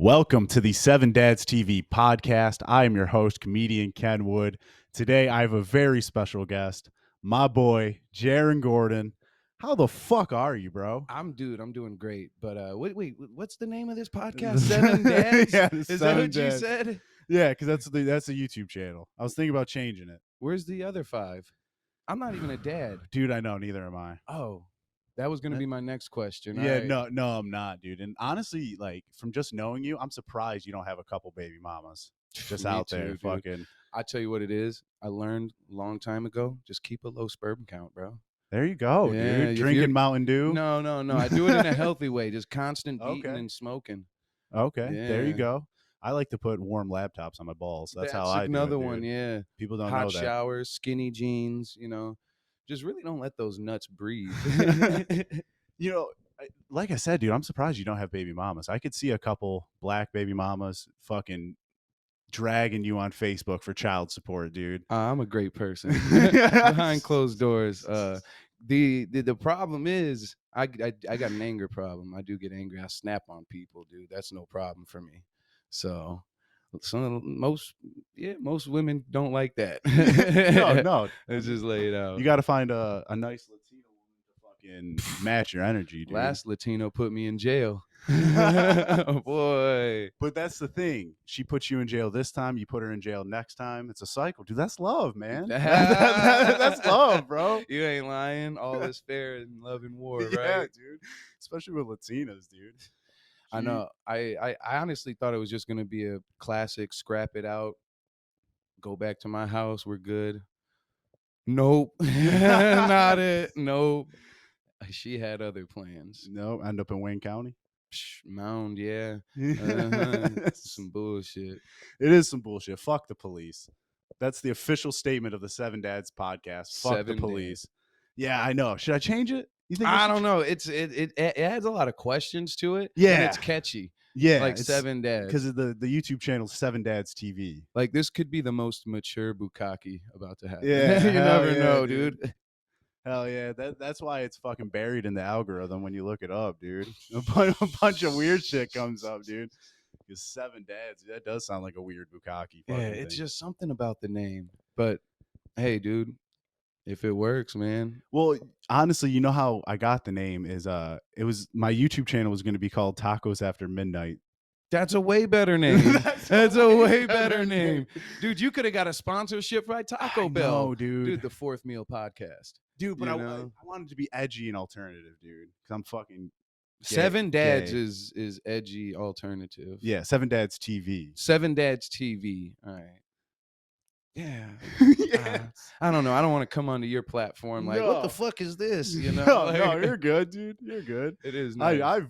Welcome to the Seven Dads TV podcast. I am your host, comedian Ken Wood. Today, I have a very special guest, my boy, Jaron Gordon. How the fuck are you, bro? I'm doing great. But what's the name of this podcast? Seven Dads? Yeah, Is that Seven what Dads. you said? Yeah, because that's a YouTube channel. I was thinking about changing it. Where's the other five? I'm not even a dad. Dude, I know, neither am I. Oh, that was gonna be my next question. Yeah, All right. no, I'm not, dude. And honestly, like from just knowing you, I'm surprised you don't have a couple baby mamas just Me out too, there dude. fucking. I tell you what it is. I learned a long time ago. Just keep a low sperm count, bro. There you go, Yeah, dude. if Drinking you're- Mountain Dew. No. I do it in a healthy way. Just constant beating Okay. and smoking. Okay, there you Yeah. go. I like to put warm laptops on my balls. That's how I do another it, one. dude. Yeah. People don't Hot know that. showers, skinny jeans. Just really don't let those nuts breathe. You know, like I said, dude, I'm surprised you don't have baby mamas. I could see a couple black baby mamas fucking dragging you on Facebook for child support, dude. I'm a great person behind closed doors. The problem is I got an anger problem. I do get angry. I snap on people, dude. That's no problem for me. So most women don't like that. No. Let's just lay it out. You got to find a nice Latino woman to fucking match your energy, dude. Last Latino put me in jail. Oh, boy. But that's the thing. She puts you in jail this time. You put her in jail next time. It's a cycle, dude. That's love, man. That's love, bro. You ain't lying. All is fair in love and war, right? Yeah, dude. Especially with Latinas, dude. I know. I honestly thought it was just gonna be a classic scrap it out, go back to my house, we're good. Nope. Not it. Nope. She had other plans. No, end up in Wayne County. Mound, yeah. Some bullshit. It is some bullshit. Fuck the police. That's the official statement of the Seven Dads podcast. Fuck Seven the police. Yeah, I know. Should I change it? You think I don't know. It adds a lot of questions to it. Yeah. And it's catchy. Yeah, Like it's Seven Dads. because of the YouTube channel Seven Dads TV. Like this could be the most mature bukkake about to happen. Yeah, You hell never yeah, know, dude. dude. Hell yeah, that's why it's fucking buried in the algorithm when you look it up, dude. A bunch of weird shit comes up, dude. Because Seven Dads, that does sound like a weird bukkake. Yeah, it's just something about the name. But hey, dude, if it works, man. Well, honestly, you know how I got the name is it was my YouTube channel was going to be called Tacos After Midnight. That's a way better name. That's a way better better name. Dude, you could have got a sponsorship by Taco Bell. No, dude. Dude, the Fourth Meal Podcast. Dude, but you I know? wanted to be edgy and alternative, dude. Because I'm fucking Seven Dads gay. is edgy alternative. Yeah, Seven Dads TV. Seven Dads TV. All right. Yeah. Yeah. I don't know. I don't want to come onto your platform like, what No. the fuck is this? You know? No, Like, you're good, dude. You're good. it is nice. I've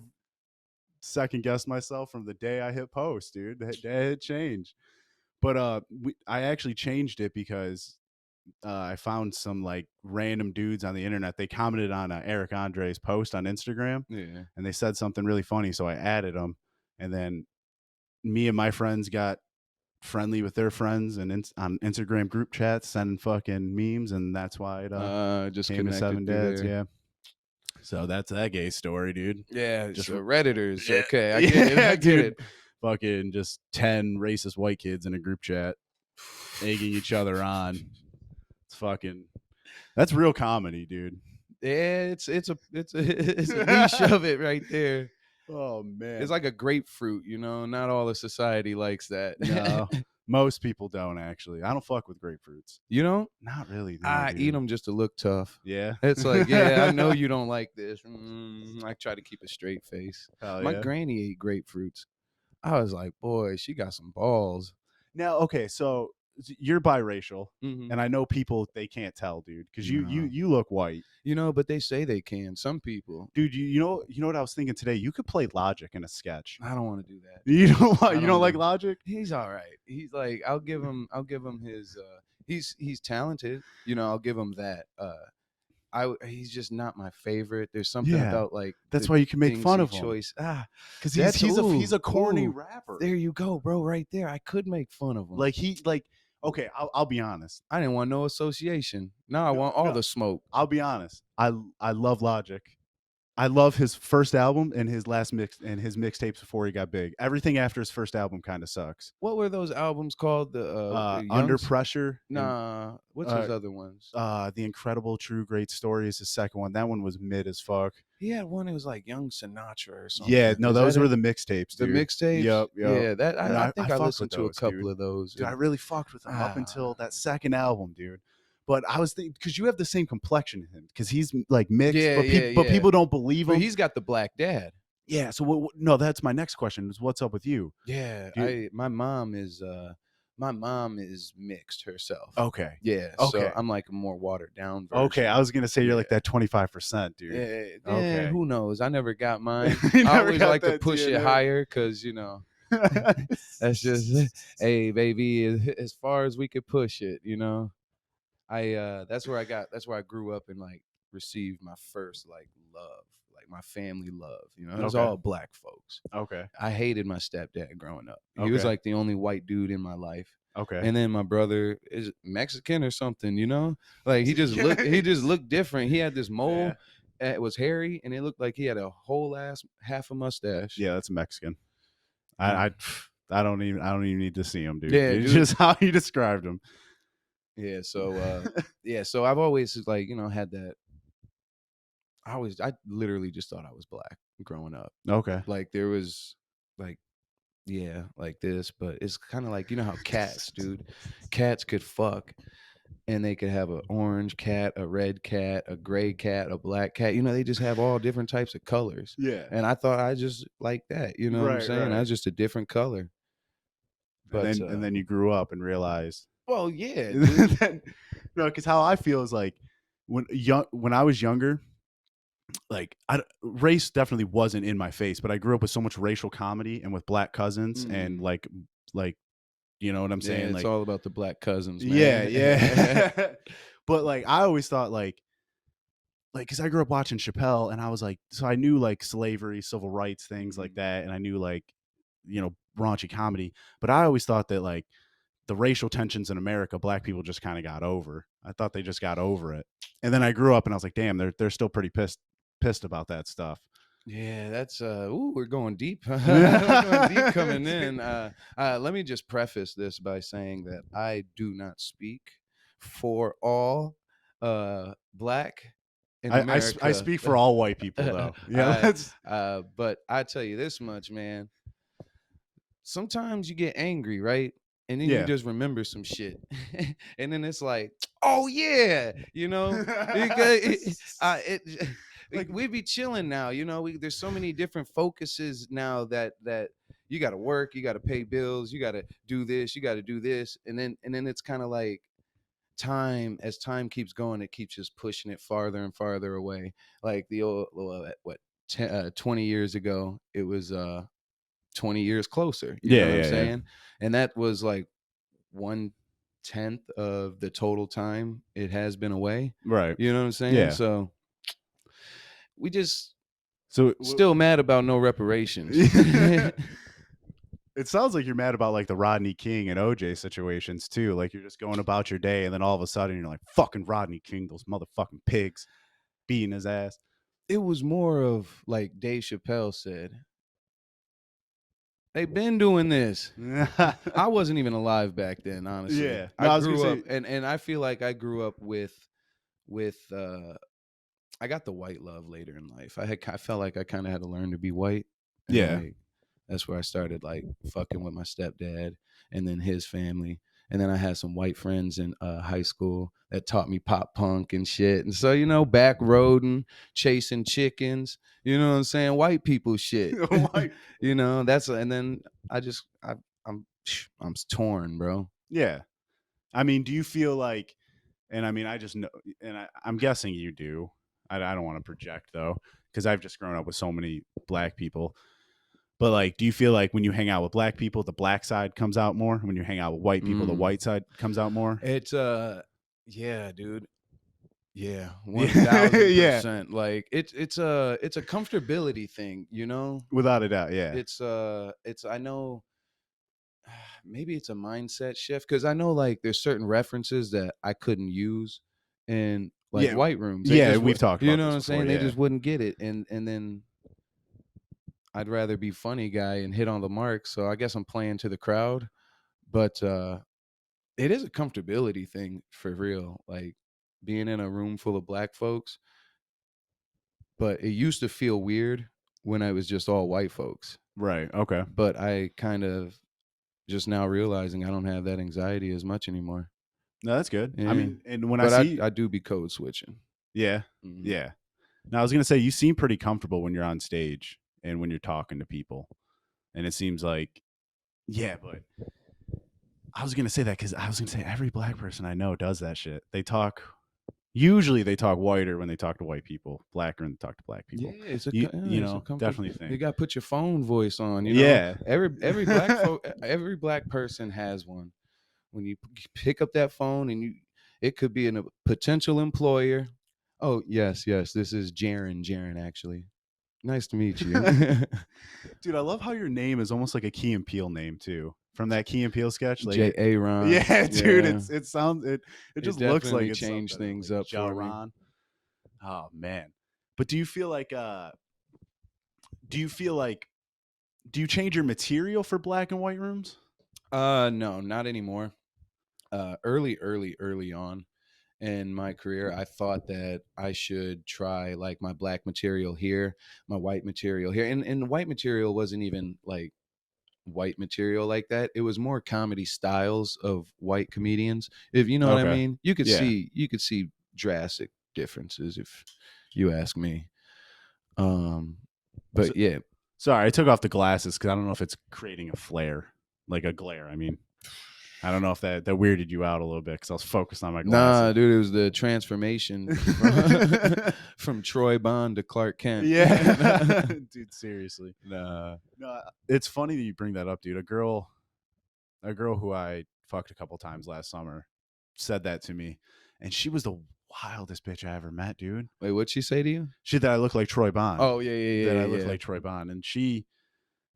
second guessed myself from the day I hit post, dude. The day I hit change. But I actually changed it because I found some like random dudes on the internet. They commented on Eric Andre's post on Instagram, Yeah. and they said something really funny, so I added them. And then me and my friends got friendly with their friends and on Instagram group chats, sending fucking memes, and that's why it Just came to connected Seven through Dads. there. Yeah. So that's that gay story, dude. Yeah, Just just Redditors. Yeah, Okay, I get it. I get dude. it. Fucking just 10 racist white kids in a group chat, egging each other on. It's fucking. That's real comedy, dude. Yeah, it's a niche of it right there. Oh man, It's like a grapefruit, you know. Not all of society likes that. no. Most people don't actually. I don't fuck with grapefruits. You know, Not really. No, I dude. eat them just to look tough. Yeah. It's like, yeah, I know you don't like this. I try to keep a straight face. Hell My yeah. granny ate grapefruits. I was like, boy, she got some balls. Now, okay, so you're biracial, Mhm. and I know people they can't tell, dude, because you No. you look white, You know, but they say they can. Some people. dude. You know what I was thinking today. You could play Logic in a sketch. I don't want to do that. You don't I you don't don't like know. Logic? He's all right. He's like, I'll give him his. He's talented. You know, I'll give him that. He's just not my favorite. There's something Yeah, about like That's the why you can make things fun he of him. choice. Because That's- he's a corny ooh, rapper. There you go, bro. Right there. I could make fun of him. Like okay, I'll be honest. I didn't want no association. Now I want all no. the smoke. I'll be honest. I love Logic. I love his first album and his last mix and his mixtapes before he got big. Everything after his first album kind of sucks. What were those albums called? The Under Youngs? Pressure and Nah, what's uh his other ones? The Incredible True Great Story is his second one. That one was mid as fuck. He had one. It was like Young Sinatra or Yeah, something. no, Is that those were it? the mixtapes, The dude. mixtapes? Yep, yep. Yeah, that And I I think I fucked with listened to a those, dude. couple of those, Dude, I and really fucked with him up until that second album, dude. But I was thinking because you have the same complexion as him, because he's like mixed, yeah, yeah, but yeah. people don't believe But him. he's got the black dad. Yeah. So no, that's my next question. Is what's up with you? Yeah, Do you, my mom is mixed herself. okay, Yeah, so okay, I'm like a more watered down okay. I version. was gonna say you're Yeah. like that 25%, dude. Yeah, Okay. who knows? I never got mine. You I never always got like to that push it DNA. higher because that's just hey baby, as far as we could push it. That's where I grew up and like received my first like love, like my family love. It was Okay. all black folks. Okay. I hated my stepdad growing up. He was Okay. like the only white dude in my life. Okay. And then my brother is Mexican or something. Like he just looked different. He had this Yeah. mole, it was hairy, and it looked like he had a whole ass half a mustache. Yeah, that's Mexican. Yeah, I I don't even need to see him, dude. yeah, It's dude. just how you described him. Yeah, so I've always like had that. I literally just thought I was black growing up. Okay. Like there was like yeah, like this, but it's kind of like how cats, dude, cats could fuck and they could have an orange cat, a red cat, a gray cat, a black cat. They just have all different types of colors. Yeah. And I thought I just like that. You know what I'm Right, saying? I right. was just a different color. And But then you grew up and realized well, yeah, dude. that, no, because how I feel is like when I was younger, like race definitely wasn't in my face, but I grew up with so much racial comedy and with black cousins and Mm. like you know what I'm Yeah, saying? it's Like all about the black cousins, yeah, man. yeah. But like I always thought like because I grew up watching Chappelle and I was like, so I knew like slavery, civil rights, things like Mhm. that, and I knew like raunchy comedy, but I always thought that like the racial tensions in America, black people just kind of got over. I thought they just got over it, and then I grew up and I was like, damn, they're still pretty pissed about that stuff. Yeah, that's ooh, we're going deep. We're going deep coming in. Let me just preface this by saying that I do not speak for all black in I America. speak for all white people though. Yeah, I that's but I tell you this much, man. Sometimes you get angry, right? And then you yeah. just remember some shit. And then it's like, oh yeah, because Like we be chilling now, there's so many different focuses now that you got to work, you got to pay bills, you got to do this, you got to do this. And then it's kind of like as time keeps going, it keeps just pushing it farther and farther away. Like the old, 20 years ago, it was 20 years closer. You know yeah, what I'm yeah, yeah. saying? And that was like 1/10 of the total time it has been away. Right. You know what I'm saying? Yeah. So we just So still mad about no reparations. it sounds like you're mad about like the Rodney King and OJ situations too. Like you're just going about your day, and then all of a sudden you're like, "Fucking Rodney King, those motherfucking pigs, beating his ass." It was more of like Dave Chappelle said, they've been doing this. I wasn't even alive back then, honestly. Yeah. No, I I was gonna grew up say, and I feel like I grew up with I got the white love later in life. I felt like I kind of had to learn to be white, and yeah, like that's where I started like fucking with my stepdad and then his family. And then I had some white friends in high school that taught me pop punk and shit. And so, back roading, chasing chickens, you know what I'm saying? White people shit. white people. And then I just, I'm torn, bro. Yeah. I mean, do you feel like, and I mean, I just know, and I'm guessing you do. I don't want to project though, because I've just grown up with so many black people. But like, do you feel like when you hang out with black people, the black side comes out more? When you hang out with white people, the Mm. white side comes out more? It's yeah, dude. Yeah, Yeah, yeah, 1000%. Like it's a comfortability thing. without a doubt. Yeah, It's I know maybe it's a mindset shift because I know like there's certain references that I couldn't use, and like Yeah. white rooms. They Yeah, just we've would, talked you about know what this I'm before. saying? They Yeah. just wouldn't get it, and then I'd rather be funny guy and hit on the mark. So I guess I'm playing to the crowd, but it is a comfortability thing for real. Like being in a room full of black folks, but it used to feel weird when I was just all white folks. Right. Okay. But I kind of just now realizing I don't have that anxiety as much anymore. No, that's good. I Yeah. mean, and when I But see I do be code switching. yeah. Mhm. Yeah. Now I was gonna say you seem pretty comfortable when you're on stage and when you're talking to people. And it seems like yeah, but I was gonna say that because I was gonna say every black person I know does that shit. They talk usually they talk whiter when they talk to white people, blacker when they talk to black Yeah, people. yeah, You it's a know, comfort. definitely You think. got to put your phone voice on. You know, Yeah. every black folk, every black person has one. When you pick up that phone and you, it could be a potential employer. Oh yes, yes, this is Jaron. Jaron, actually, nice to meet you. Dude, I love how your name is almost like a Key and Peele name too. From that Key and Peele sketch, like J. Aaron. yeah, dude, Yeah, it sounds it it just looks like definitely it's changed something things like up for me. Jaron. Oh man. But do you feel like do you feel like do you change your material for black and white rooms? No, not anymore. Early on in my career, I thought that I should try like my black material here, my white material here. And the white material wasn't even like white material like that. It was more comedy styles of white comedians. If you know what I Okay. mean. Yeah. You could see drastic differences if you ask me. Um So, but yeah. sorry, I took off the glasses because I don't know if it's creating a flare, like a glare. I mean, I don't know if that weirded you out a little bit because I was focused on my Nah, glasses. dude, it was the transformation from from Troy Bond to Clark Kent. Yeah, dude, seriously. Nah. No, it's funny that you bring that up, dude. A girl who I fucked a couple times last summer said that to me, and she was the wildest bitch I ever met, dude. Wait, what'd she say to you? She that I look like Troy Bond. Oh, yeah, yeah, That yeah, I yeah, look yeah. like Troy Bond, and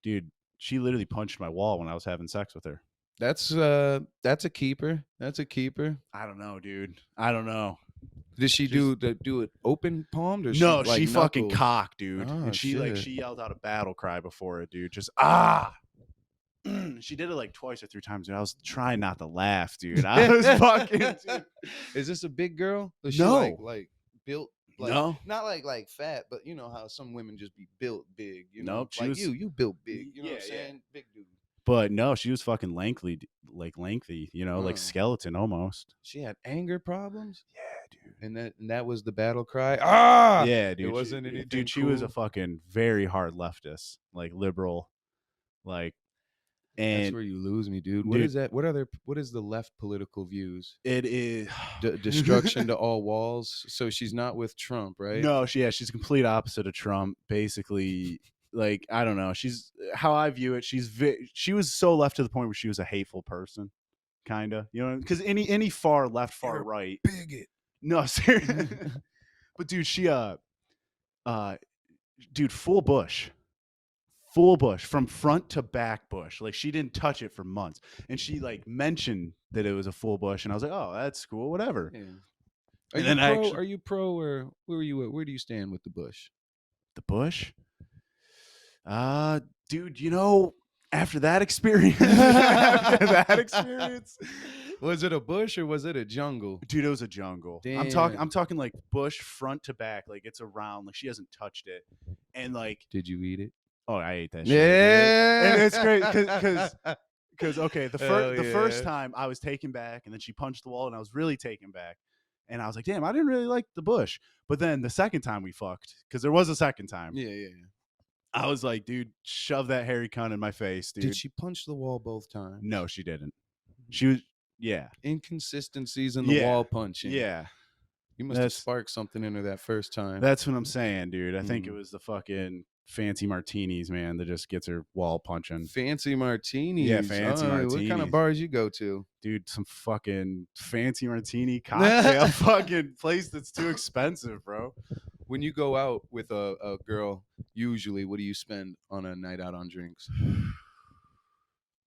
dude, she literally punched my wall when I was having sex with her. That's a keeper. That's a keeper. I don't know, dude. I don't know. Did she Just do it open palmed or she no, like she fucking knuckled? cocked, dude, Oh and shit. she yelled out a battle cry before it, dude. Just she did it like twice or three times, and I was trying not to laugh, dude. I was fucking, dude. Is this a big girl? Is she No, like built like no, not like fat, but you know how some women just be built big, you know? nope. She Like was, you built big, you know what yeah, I'm yeah. saying? Big dude. But no, she was fucking lengthy, you know, like Uh, skeleton almost. she had anger problems? Yeah, dude. And that was the battle cry. Ah, Yeah, it dude. wasn't anything Dude, she was a cool. fucking very hard leftist, like liberal, like, That's and where you lose me, dude. What is dude, that? What is the left political views? it is. Destruction to all walls. So she's not with Trump, right? No, she's complete opposite of Trump. Basically, like I don't know. She's how I view it. She was so left to the point where she was a hateful person, kind of. You know, because any far left, far You're a right. bigot. No, seriously. But dude, uh, dude, full bush from front to back bush. Like she didn't touch it for months, and she like mentioned that it was a full bush, and I was like, oh, that's cool, whatever. Yeah. And then I actually Are you pro or where are you at? Where do you stand with the Bush? the bush. Dude, you know, after that experience, after that experience, Was it a bush or was it a jungle? dude, it was a jungle. I'm Damn. talking like bush front to back, like it's around, like she hasn't touched it, and like, Did you eat it? oh, I ate that shit, dude. And Yeah. it's great because okay, Hell the first yeah. time I was taken back, and then she punched the wall, and I was really taken back, and I was like, damn, I didn't really like the bush. But then the second time we fucked, because there was a second time, Yeah, yeah, yeah. I was like, dude, shove that hairy cunt in my face, Did dude. she punch the wall both times? No, she didn't. She was, yeah, Inconsistencies in the yeah, wall punching. yeah. You must have That's sparked something in her that first time. that's what I'm saying, dude. I think it Mm. was the fucking fancy martinis, man, that just gets her wall punching. Fancy Yeah, martinis. fancy What kind of martinis, bars you go to? dude. Some fucking fancy martini cocktail, fucking place that's too expensive, bro. When you go out with a girl, usually what do you spend on a night out on drinks?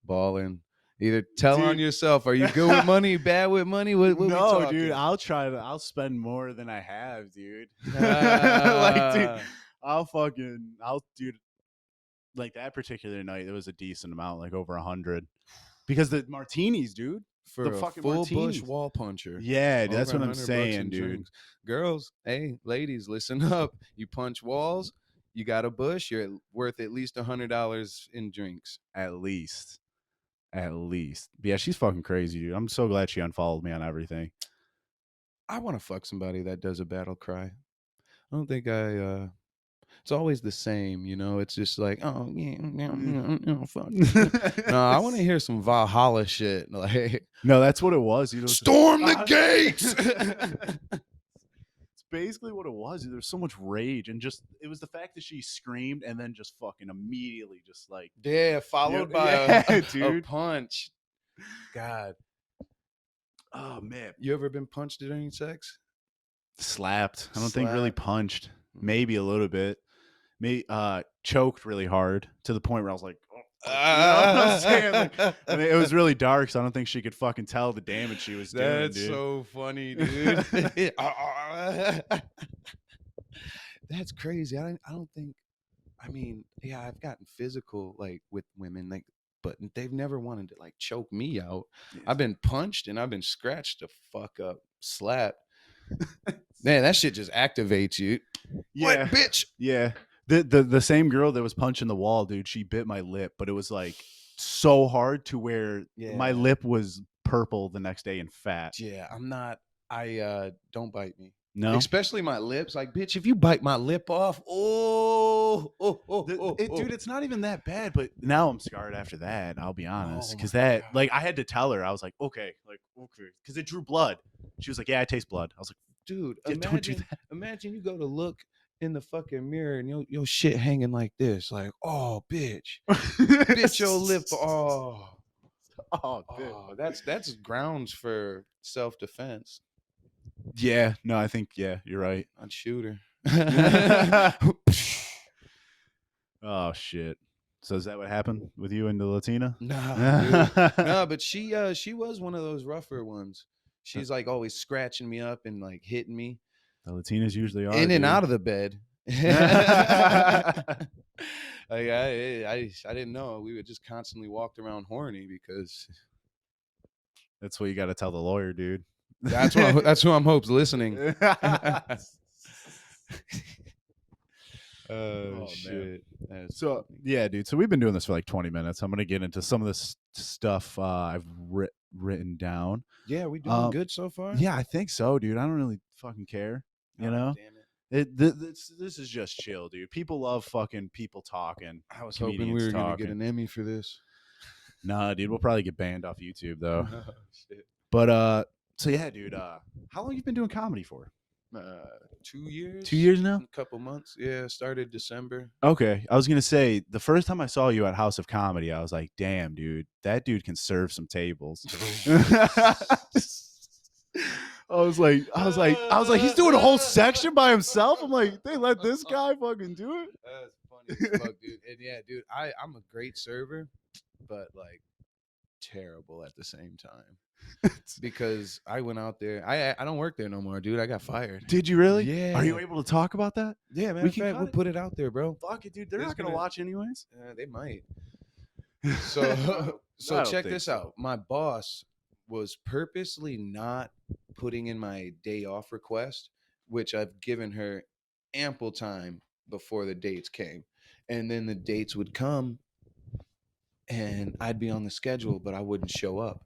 Balling. Either tell on Dude. yourself. Are you good with money? Bad with money? What we No, dude, talking? I'll spend more than I have, dude. Like, dude, Ah, dude, like that particular night, there was a decent amount, like over 100, because the martinis, dude, the for a fucking full bush martinis. wall puncher. Yeah, dude, that's Over what I'm $100 saying, in dude. drinks. Girls, hey, ladies, listen up. You punch walls, you got a bush, you're worth at least $100 in drinks. At least, at least. But yeah, she's fucking crazy, dude. I'm so glad she unfollowed me on everything. I want to fuck somebody that does a battle cry. I don't think it's always the same, you know. It's just like, oh yeah, fuck. No, I want to hear some Valhalla shit. Like, No, that's what it was, dude. It was storm the gates. It's basically what it was. Dude. There's so much rage, and just it was the fact that she screamed and then just fucking immediately just like, Yeah, followed by yeah, a dude. punch. God, Oh man, you ever been punched during sex? slapped. I don't think really Slap. punched. Maybe a little bit. Maybe choked really hard to the point where I was like, oh, you know what I'm saying? Like, I mean, it was really dark, so I don't think she could fucking tell the damage she was doing, That's dude. so funny, dude. That's crazy. I don't think. I mean, yeah, I've gotten physical like with women, like, but they've never wanted to like choke me out. I've been punched and I've been scratched the fuck up, slapped. Man, that shit just activates you. Yeah, What, bitch? yeah. The same girl that was punching the wall, dude. She bit my lip, but it was like so hard to where my Yeah. lip was purple the next day and fat. Yeah, I'm not. I don't bite me. No, Especially my lips. Like, bitch, if you bite my lip off, dude, it's not even that bad. But now I'm scarred after that. I'll be honest, Oh because my that God. like I had to tell her. I was like, okay, because it drew blood. She was like, yeah, I taste blood. I was like, Dude, yeah, don't do imagine you go to look in the fucking mirror and your shit hanging like this. Like, oh, bitch. that. Bitch, your lip. Oh. Oh, dude. Oh, that's grounds for self-defense. Yeah, no, I think you're right. I'd shoot her. Oh shit. So is that what happened with you and the Latina? Nah, dude. No, but she was one of those rougher ones. She's like always scratching me up and like hitting me The Latinas usually are in and dude. out of the bed. Like I didn't know. We would just constantly walked around horny because That's what you got to tell the lawyer, dude. that's who I'm hopes listening. Oh, shit. So yeah, dude. So we've been doing this for like 20 minutes. I'm gonna get into some of this stuff I've written down. Yeah, we doing good so far? Yeah, I think so, dude. I don't really fucking care. You know, damn it. this is just chill, dude. People love fucking people talking. I was hoping we comedians were gonna talking. get an Emmy for this. Nah, dude. We'll probably get banned off YouTube though. Oh, shit. But so yeah, dude. How long you been doing comedy for? 2 years. 2 years now. A couple months. Yeah, started December. Okay, I was gonna say the first time I saw you at House of Comedy, I was like, "Damn, dude, that dude can serve some tables." I was like, he's doing a whole section by himself. I'm like, they let this guy fucking do it. That's funny as fuck, dude. And yeah, dude, I'm a great server, but like terrible at the same time. Because I went out there. I don't work there no more, dude. I got fired. Did you really? Yeah. Are you able to talk about that? Yeah, man. We can cut We'll it. put it out there, bro. Fuck it, dude. They're It's not gonna gonna- watch anyways. They might. So I don't check think this so. out. My boss was purposely not putting in my day off request, which I've given her ample time before the dates came. And then the dates would come and I'd be on the schedule, but I wouldn't show up.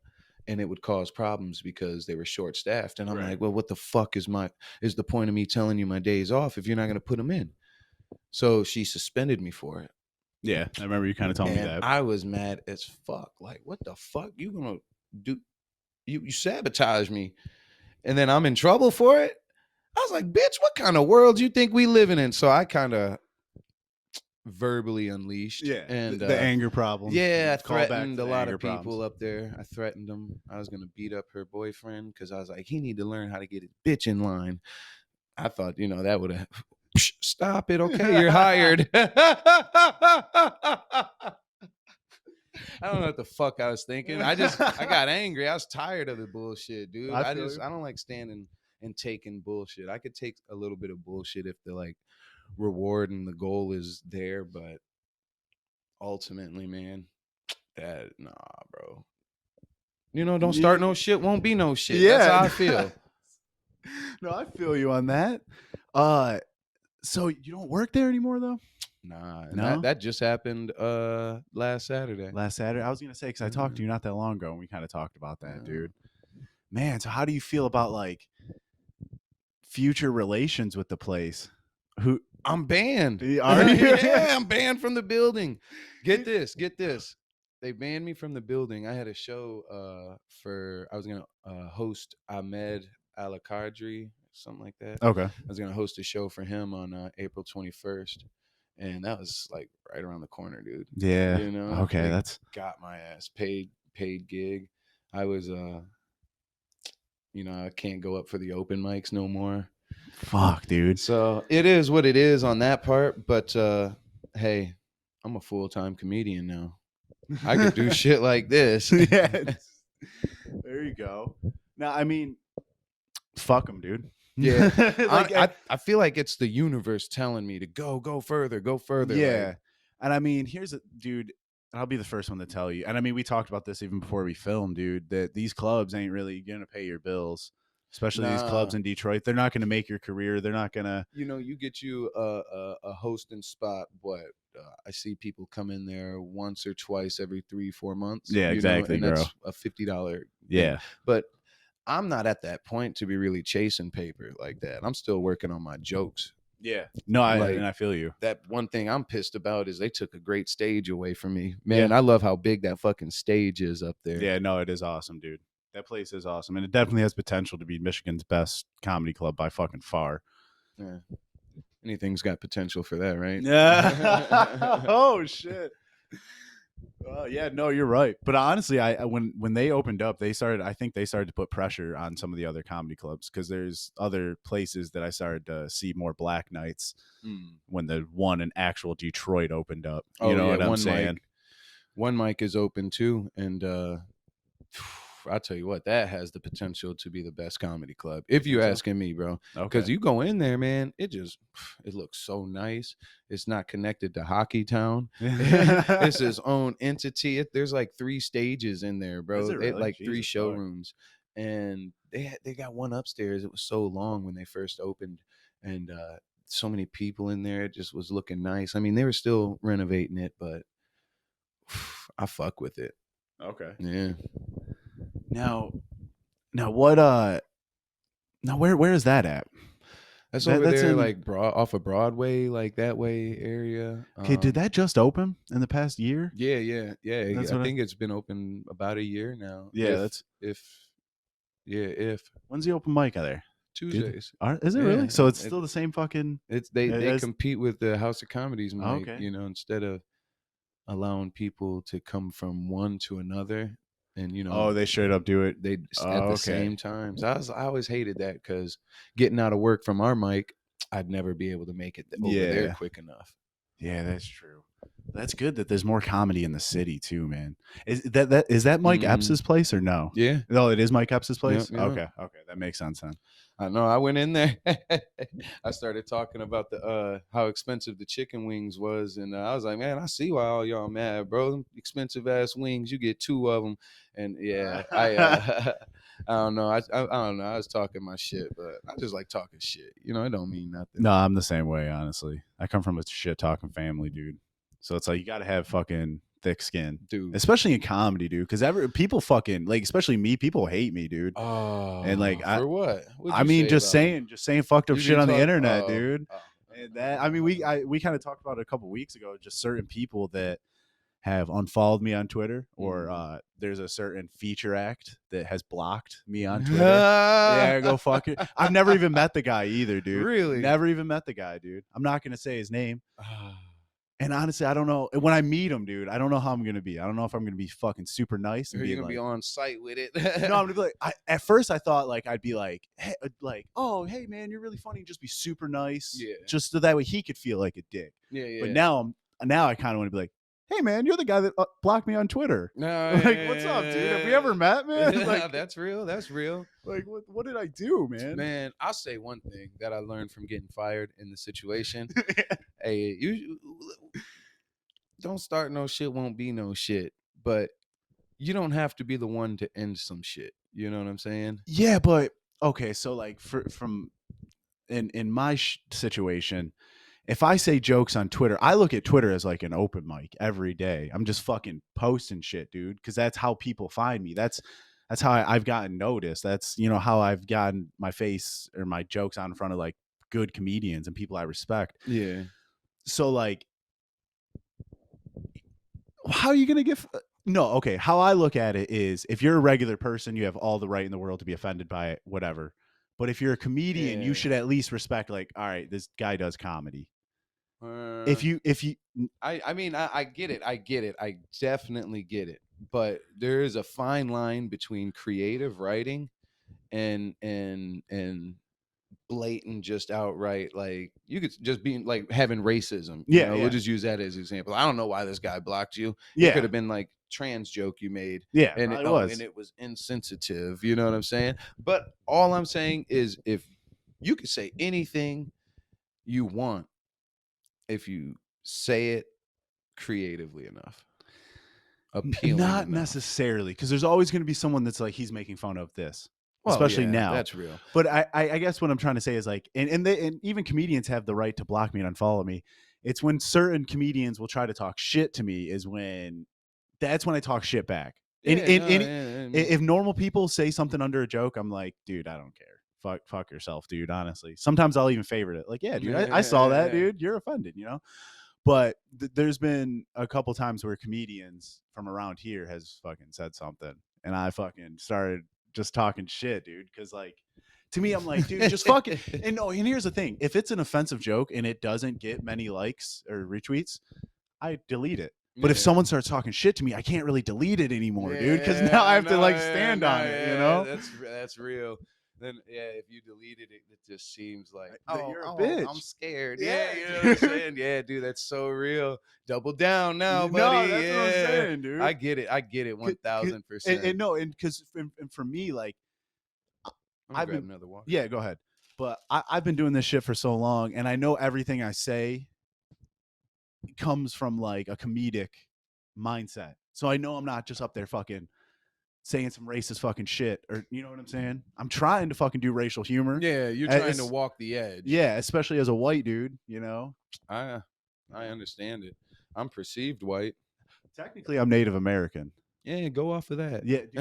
And it would cause problems because they were short staffed. And I'm Right. like, well, what the fuck is the point of me telling you my days off if you're not going to put them in? So she suspended me for it. Yeah, I remember you kind of telling me And that. I was mad as fuck. Like, what the fuck? You gonna do? You sabotage me, and then I'm in trouble for it. I was like, bitch, what kind of world you think we living in? So I kind of verbally unleashed. Yeah, and the anger problem. yeah, I Call back to threatened the a lot anger of people problems. up there. I threatened them. I was gonna beat up her boyfriend because I was like, he need to learn how to get his bitch in line. I thought, that would have. Stop it. Okay, you're hired. I don't know what the fuck I was thinking. I got angry. I was tired of the bullshit, dude. I feel you. I don't like standing and taking bullshit. I could take a little bit of bullshit if the like reward and the goal is there, but ultimately, man, that nah, bro. You know, don't start no shit, won't be no shit. That's how I feel. No, I feel you on that. So you don't work there anymore though? Nah, and No? that just happened last Saturday. Last Saturday? I was gonna say, because I talked to you not that long ago and we kind of talked about that, dude. Man, so how do you feel about like future relations with the place? Who I'm banned. are you? Yeah, I'm banned from the building. Get this. They banned me from the building. I had a show I was gonna host Ahmed Alakadri, something like that. Okay. I was gonna host a show for him on April 21st. And that was like right around the corner, dude. Yeah. You know, Okay, they that's got my ass paid gig. I was I can't go up for the open mics no more. fuck, dude. So it is what it is on that part. But hey, I'm a full-time comedian now. I could do shit like this. Yeah. There you go. Now, I mean, fuck them, dude. Yeah. Like, I feel like it's the universe telling me to go further, go further. yeah. Like, And I mean, here's a dude. I'll be the first one to tell you. And I mean, we talked about this even before we filmed, dude, that these clubs ain't really gonna pay your bills. Especially these clubs nah. in Detroit. They're not gonna make your career. They're not gonna You get you a hosting spot. What I see people come in there once or twice every 3-4 months. Yeah, exactly, and bro. that's a $50. Yeah. But I'm not at that point to be really chasing paper like that. I'm still working on my jokes. Yeah. No, Like, and I feel you. That one thing I'm pissed about is they took a great stage away from me. Man, I love how big that fucking stage is up there. Yeah, no, it is awesome, dude. That place is awesome. And it definitely has potential to be Michigan's best comedy club by fucking far. Yeah. Anything's got potential for that, right? Yeah. Oh shit. Yeah, no, you're right. But honestly, when they opened up, I think they started to put pressure on some of the other comedy clubs because there's other places that I started to see more black nights when the one in actual Detroit opened up. You know what I'm saying? One mic is open too, and I'll tell you what, that has the potential to be the best comedy club. If you asking me, bro, because you go in there, man, it looks so nice. It's not connected to Hockey Town. It's its own entity. There's like 3 stages in there, bro. Is it really? Like Jesus, 3 showrooms, and they got one upstairs. It was so long when they first opened, and so many people in there. It just was looking nice. I mean, they were still renovating it, but I fuck with it. Okay. Yeah. Now what now where is that at? That's over there, like off of Broadway, like that way area. Okay, did that just open in the past year? Yeah. I think it's been open about a year now. Yeah, if when's the open mic there? Tuesdays. Is it really? So it's still the same fucking. They compete with the House of Comedies mic, okay. Instead of allowing people to come from one to another. And they straight up do it. They at the same time. So I always hated that because getting out of work from our mic, I'd never be able to make it over there quick enough. Yeah, that's true. That's good that there's more comedy in the city too, man. Is that Mike Epps' place or no? Yeah. No, it is Mike Epps' place. Yeah. Okay, that makes sense then. I know. I went in there. I started talking about the how expensive the chicken wings was, and I was like, man, I see why all y'all mad, bro. Them expensive ass wings, you get 2 of them, and yeah, I don't know. I don't know. I was talking my shit, but I just like talking shit. It don't mean nothing. No, I'm the same way, honestly. I come from a shit talking family, dude. So it's like you got to have fucking thick skin, dude. Especially in comedy, dude. Because people fucking like, especially me. People hate me, dude. Oh, and like, for what? I mean, just saying fucked up shit on the internet, dude. Oh. And that, I mean, we kind of talked about it a couple weeks ago. Just certain people that have unfollowed me on Twitter, or there's a certain feature act that has blocked me on Twitter. Yeah, go fuck it. I've never even met the guy either, dude. Really? Never even met the guy, dude. I'm not gonna say his name. And honestly, I don't know. When I meet him, dude, I don't know how I'm gonna be. I don't know if I'm gonna be fucking super nice and you're gonna be on site with it. No, I'm gonna be like. At first, I thought like I'd be like, hey, oh, hey, man, you're really funny. Just be super nice, yeah. Just so that way he could feel like a dick. Yeah. But now I kind of want to be like, hey man, you're the guy that blocked me on Twitter. No, Like, what's up, dude? Have we ever met, man? yeah, Like, that's real. That's real. what did I do, man? Man, I'll say one thing that I learned from getting fired in the situation. Hey, you don't start no shit, won't be no shit. But you don't have to be the one to end some shit. You know what I'm saying? Yeah, but okay, so like from in my situation, if I say jokes on Twitter, I look at Twitter as like an open mic every day. I'm just fucking posting shit, dude, because that's how people find me. That's how I've gotten noticed. That's how I've gotten my face or my jokes out in front of like good comedians and people I respect. Yeah. So like, how are you gonna get? No, okay. How I look at it is, if you're a regular person, you have all the right in the world to be offended by it, whatever. But if you're a comedian, you Yeah. should at least respect, like, all right, this guy does comedy. Uh, If you I mean, I get it. I get it. I definitely get it. But there is a fine line between creative writing and blatant, just outright, like, you could just be like having racism. yeah, We'll yeah, just use that as an example. I don't know why this guy blocked you. It could yeah, have been like trans joke you made, yeah, and probably was. it was insensitive. You know what I'm saying? But all I'm saying is, if you could say anything you want, if you say it creatively enough, appealing Not enough. necessarily, because there's always going to be someone that's like, he's making fun of this, Well, especially yeah, now. that's real. But I guess what I'm trying to say is like, and even comedians have the right to block me and unfollow me. It's when certain comedians will try to talk shit to me, is when that's when I talk shit back. Yeah, no, yeah, If normal people say something under a joke, I'm like, dude, I don't care. Fuck yourself, dude. Honestly, sometimes I'll even favorite it. Like, yeah, dude, I saw that, dude. You're offended. But there's been a couple times where comedians from around here has fucking said something, and I fucking started just talking shit, dude. Because like, to me, I'm like, dude, just fucking. And no, and here's the thing: if it's an offensive joke and it doesn't get many likes or retweets, I delete it. But if yeah. someone starts talking shit to me, I can't really delete it anymore, dude, because now I Yeah, have to no, like yeah, stand no, on it, you yeah, know? that's real. Then yeah, if you deleted it, it just seems like, That you're a I'm bitch. scared. Yeah, Yeah, you know what I'm dude. saying? Yeah, dude, that's so real. Double down now, No, buddy. that's what I'm Yeah, saying, dude. I get it. I get it, C- c- and, 1000%. and no, and because and for me, like, I'm gonna I've grab been, another water. yeah, go ahead. But I've been doing this shit for so long, and I know everything I say comes from like a comedic mindset. So I know I'm not just up there fucking saying some racist fucking shit, or you know what I'm saying? I'm trying to fucking do racial humor. Yeah, you're trying to It's, walk the edge. yeah, especially as a white dude. I I understand it. I'm perceived white. Technically, I'm Native American. Yeah, go off of that. Yeah, dude.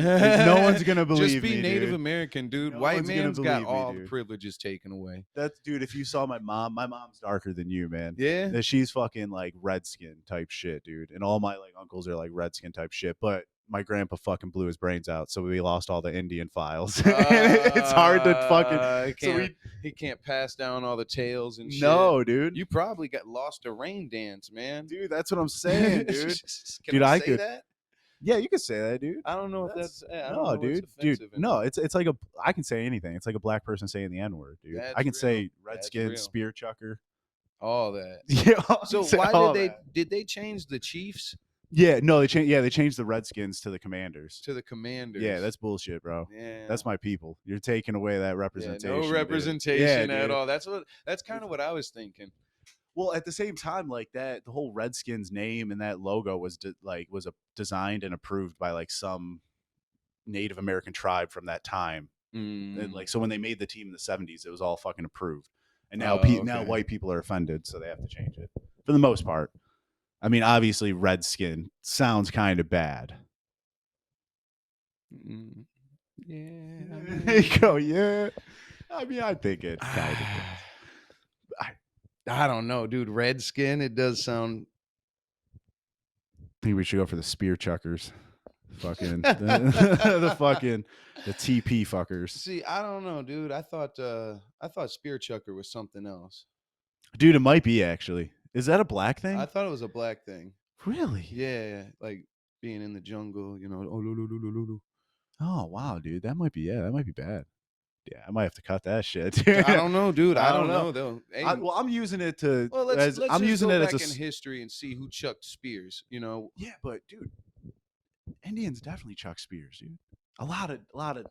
No one's gonna Just believe be me, Native dude. American, dude. No White one's gonna man's got believe me, all the dude. privileges taken away. That's, dude. If you saw my mom's darker than you, man. Yeah. She's fucking like redskin type shit, dude. And all my like uncles are like redskin type shit. But my grandpa fucking blew his brains out, so we lost all the Indian files. And it's hard to fucking. He So can't he can't pass down all the tales and shit. no, dude. You probably got lost a rain dance, man. Dude, that's what I'm saying, dude. Can Dude, I I say could. that? Yeah, you could say that, dude. I don't know if That's I don't no, know what's dude. offensive in No, that. it's like a. I can say anything. It's like a black person saying the N word, dude. I That's can real. say That's redskin, real. spear chucker. All that. Yeah, I So can say why all that. did they change the Chiefs Yeah, no, they changed. Yeah, they changed the Redskins to the Commanders. to the Commanders? Yeah, that's bullshit, bro. yeah. That's my people. You're taking away that Yeah, representation. no dude. Yeah, representation at dude. all. That's kind of what I was thinking. Well, at the same time, like that, the whole Redskins name and that logo was designed and approved by like some Native American tribe from that time. And Mm. like, so when they made the team in the '70s, it was all fucking approved. And now, Oh, now okay. white people are offended, so they have to change it for the most part. I mean, obviously, Redskin sounds kind of bad. Mm. Yeah, I There you go. mean, Yeah. I mean, I think it kind of does. I don't know, dude. Redskin, it does sound. I think we should go for the spear chuckers. Fucking the fucking the TP fuckers. See, I don't know, dude. I thought Spear Chucker was something else. Dude, it might be actually. Is that a black I thing? thought it was a black thing. Really? Yeah, like being in the jungle, you know. Oh, Oh wow, dude. That might be, yeah, that might be bad. Yeah, I might have to cut that shit. I don't know, dude. I I don't don't know. know though. Hey, Well, I'm using it to well, as let's I'm just using go it as a back in history and see who chucked spears. yeah, but dude, Indians definitely chuck spears, dude. A lot of.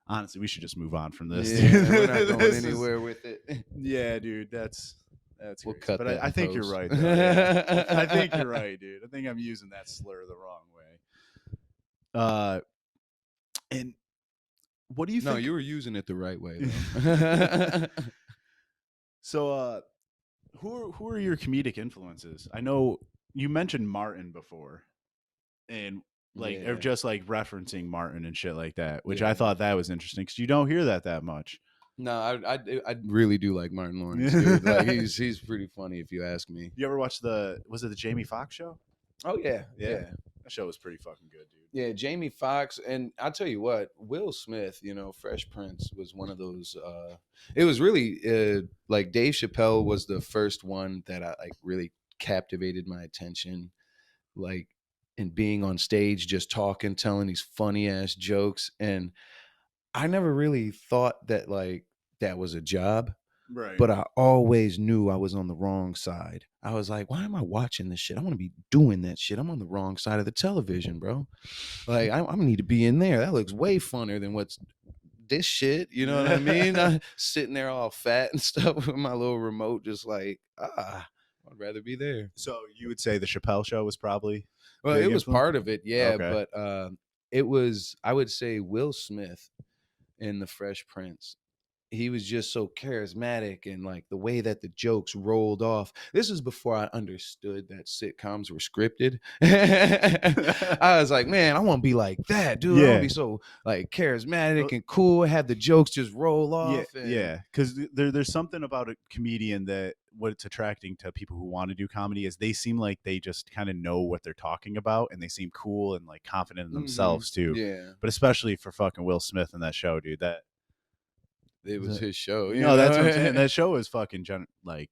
Honestly, we should just move on from this, dude. Yeah, we're not going This is anywhere with it. yeah, dude. That's We'll crazy. cut But that I in think you're post. right, though. Yeah, I think you're right, dude. I think I'm using that slur the wrong way. Uh, and what do you No, think? you were using it the right way though. So, who are your comedic influences? I know you mentioned Martin before, and like or Yeah, just like referencing Martin and shit like that, which I yeah. thought that was interesting because you don't hear that much. No, I really do like Martin Lawrence, dude. Like he's pretty funny if you ask me. You ever watch was it the Jamie Foxx show? Oh yeah, Yeah, yeah. that show was pretty fucking good, dude. Yeah, Jamie Foxx, and I'll tell you what, Will Smith, Fresh Prince was one of those. It was really like Dave Chappelle was the first one that I like really captivated my attention, like in being on stage, just talking, telling these funny ass jokes, and I never really thought that like that was a job. Right. But I always knew I was on the wrong side. I was like, why am I watching this shit? I want to be doing that shit. I'm on the wrong side of the television, bro. Like, I need to be in there. That looks way funner than what's this shit. You know what I mean? Sitting there all fat and stuff with my little remote, just like, I'd rather be there. So you would say the Chappelle show was probably Well, big it was influence? part of it, yeah. Okay. But it was, I would say, Will Smith in The Fresh Prince. He was just so charismatic and like the way that the jokes rolled off. This is before I understood that sitcoms were scripted. I was like, man, I want to be like that, dude. I want to Yeah. be so like charismatic Well, and cool, have the jokes just roll yeah, off. And yeah. Because there's something about a comedian that what it's attracting to people who want to do comedy is they seem like they just kind of know what they're talking about and they seem cool and like confident in themselves too. yeah, But especially for fucking Will Smith in that show, dude. it was his show, No, that's what I'm saying. That show is fucking like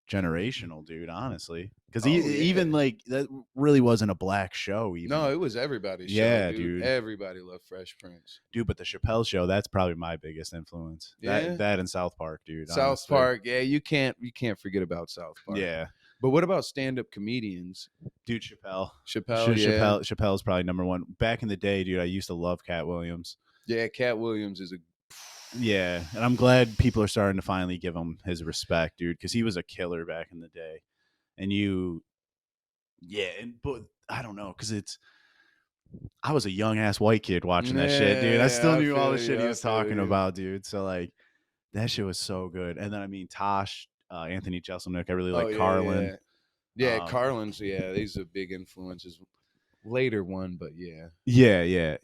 generational, dude. Honestly, because Oh even yeah. like that really wasn't a black show, No, even. it was everybody's show, Yeah, dude. dude. Everybody loved Fresh Prince. Dude, but the Chappelle show, that's probably my biggest influence. That Yeah. that and South Park, dude, South honestly. Park, yeah, you can't forget about South Park. Yeah. But what about stand-up comedians? Dude, Chappelle. Chappelle, yeah. Chappelle's probably number one. Back in the day, dude, I used to love Cat Williams. Yeah, Cat Williams is a Yeah, and I'm glad people are starting to finally give him his respect, dude, because he was a killer back in the day. And but I don't know, because I was a young ass white kid watching that shit, dude. I still Yeah, I knew all feel the shit you, he I was feel talking you. about, dude. So like that shit was so good. And then I mean Tosh, Anthony Jeselnik, I really Oh, like yeah, Carlin. yeah. Yeah, Carlin's, yeah, these are big influences. Later one, but yeah. Yeah, yeah.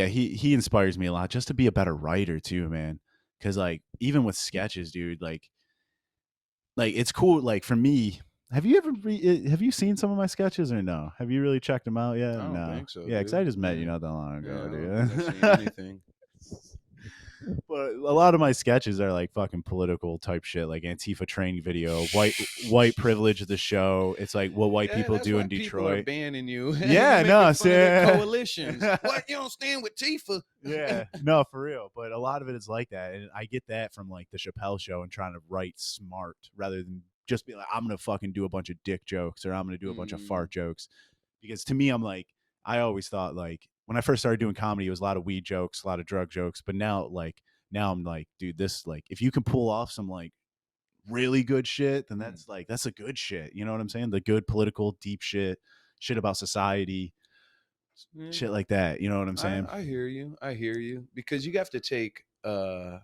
He inspires me a lot just to be a better writer too, man. Cause like even with sketches, dude, like it's cool. Like for me, have you seen some of my sketches or no? Have you really checked them out I yet? don't No. think so, Yeah, because I dude. just met you Yeah. not that long Yeah, ago, I don't think I've seen dude. anything. But a lot of my sketches are like fucking political type shit, like Antifa training video, white privilege of the show. It's like what white Yeah, people that's do why in people are Detroit. banning you. You Yeah, making no, fun of their see, coalitions. What? You don't stand with Tifa? yeah, no, for real. But a lot of it is like that, and I get that from like the Chappelle show and trying to write smart rather than just be like, I'm gonna fucking do a bunch of dick jokes or I'm gonna do a bunch of Mm, fart jokes. Because to me, I'm like, I always thought like when I first started doing comedy, it was a lot of weed jokes, a lot of drug jokes. But now I'm like, dude, this like if you can pull off some like really good shit, then mm. that's a good shit. You know what I'm saying? The good political deep shit about society, Yeah, shit like that. You know what I'm saying? I hear you. I hear you. Because you have to take a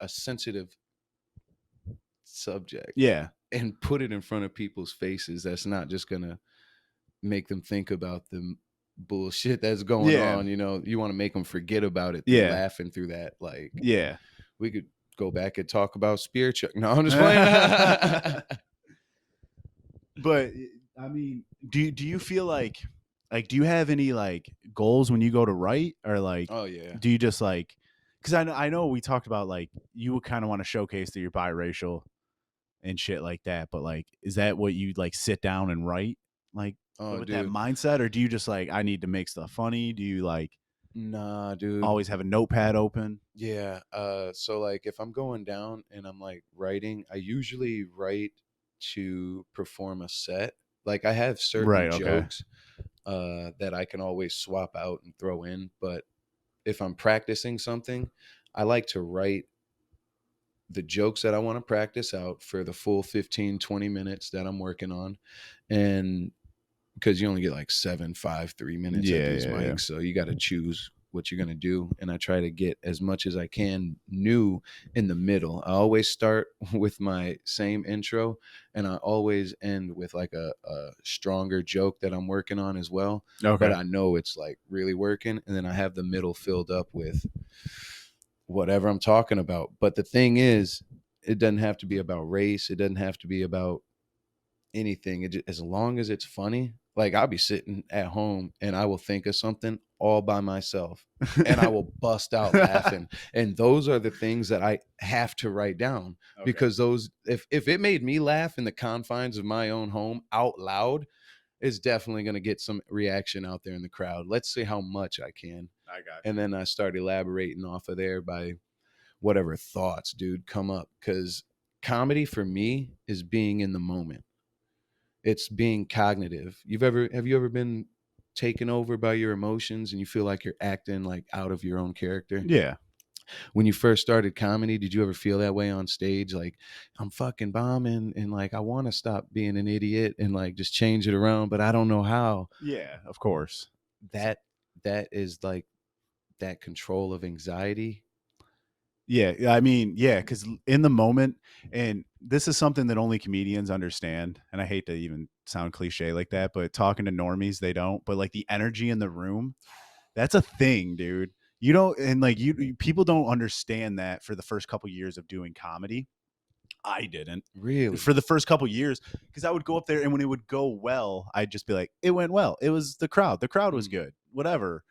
sensitive subject Yeah. and put it in front of people's faces. That's not just gonna make them think about the bullshit that's going Yeah. on. You want to make them forget about it through Yeah. laughing through that. Like Yeah. we could go back and talk about spear chuck. No, I'm just playing. But I mean, do you feel like do you have any like goals when you go to write or like Oh yeah. do you just like because I know we talked about like you would kind of want to showcase that you're biracial and shit like that, but like is that what you like sit down and write like Oh with that dude. mindset or do you just like I need to make stuff funny? Do you like Nah, dude. Always have a notepad open? Yeah. So like if I'm going down and I'm like writing, I usually write to perform a set. Like I have certain Right, okay. jokes that I can always swap out and throw in, but if I'm practicing something, I like to write the jokes that I want to practice out for the full 15, 20 minutes that I'm working on. And because you only get like 7, 5, 3 minutes at Yeah, these yeah, yeah. mics. So you got to choose what you're going to do. And I try to get as much as I can new in the middle. I always start with my same intro and I always end with like a stronger joke that I'm working on as well. But Okay. I know it's like really working. And then I have the middle filled up with whatever I'm talking about. But the thing is, it doesn't have to be about race. It doesn't have to be about anything. As long as it's funny, like I'll be sitting at home and I will think of something all by myself and I will bust out laughing. And those are the things that I have to write down Okay. because those, if it made me laugh in the confines of my own home out loud, it's definitely going to get some reaction out there in the crowd. Let's see how much I can. I got And you. then I start elaborating off of there by whatever thoughts, dude, come up. Because comedy for me is being in the moment. It's being cognitive. Have you ever been taken over by your emotions and you feel like you're acting like out of your own character? Yeah. When you first started comedy, did you ever feel that way on stage? Like, I'm fucking bombing and like I want to stop being an idiot and like just change it around, but I don't know how. Yeah, of course. That that is like that control of anxiety. Yeah, I mean, yeah, because in the moment, and this is something that only comedians understand, and I hate to even sound cliche like that, but talking to normies, they don't. But like the energy in the room, that's a thing, dude. You don't, and like people don't understand that for the first couple years of doing comedy. I didn't Really? for the first couple years because I would go up there, and when it would go well, I'd just be like, "It went well. It was the crowd. The crowd was Mm, good. Whatever."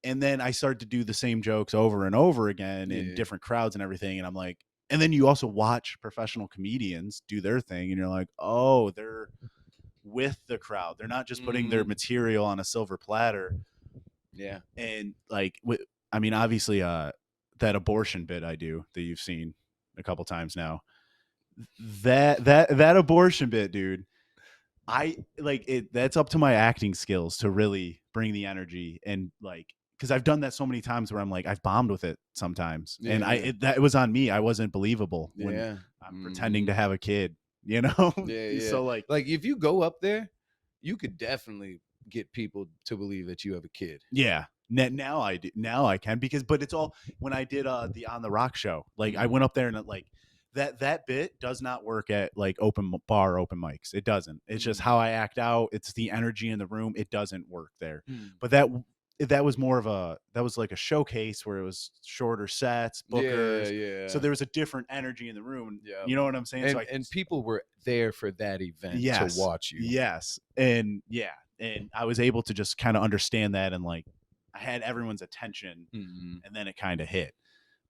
And then I started to do the same jokes over and over again in yeah. different crowds and everything. And I'm like, and then you also watch professional comedians do their thing, and you're like, oh, they're with the crowd. They're not just putting their Mm, material on a silver platter. yeah. And like, I mean, obviously, that abortion bit I do that you've seen a couple times now. That abortion bit, dude. I like it. That's up to my acting skills to really bring the energy and like because I've done that so many times where I'm like I've bombed with it sometimes, and Yeah. that it was on me. I wasn't believable when Yeah. I'm pretending Hmm. to have a kid, you know. Yeah, yeah. So like, Like if you go up there, you could definitely get people to believe that you have a kid. yeah. Now I do. Now I can because, but it's all when I did the On the Rock show. Like I Mm, went up there and like that bit does not work at like open mics. It doesn't. It's just mm, how I act out. It's the energy in the room. It doesn't work there. mm. But that was more of a that was like a showcase where it was shorter sets, Yeah, bookers. So yeah. there was a different energy in the room. Yeah. You know what I'm saying? So I And people were there for that event to yes, watch you. yes, and yeah, and I was able to just kind of understand that and like I had everyone's attention, Mm. and then it kind of hit.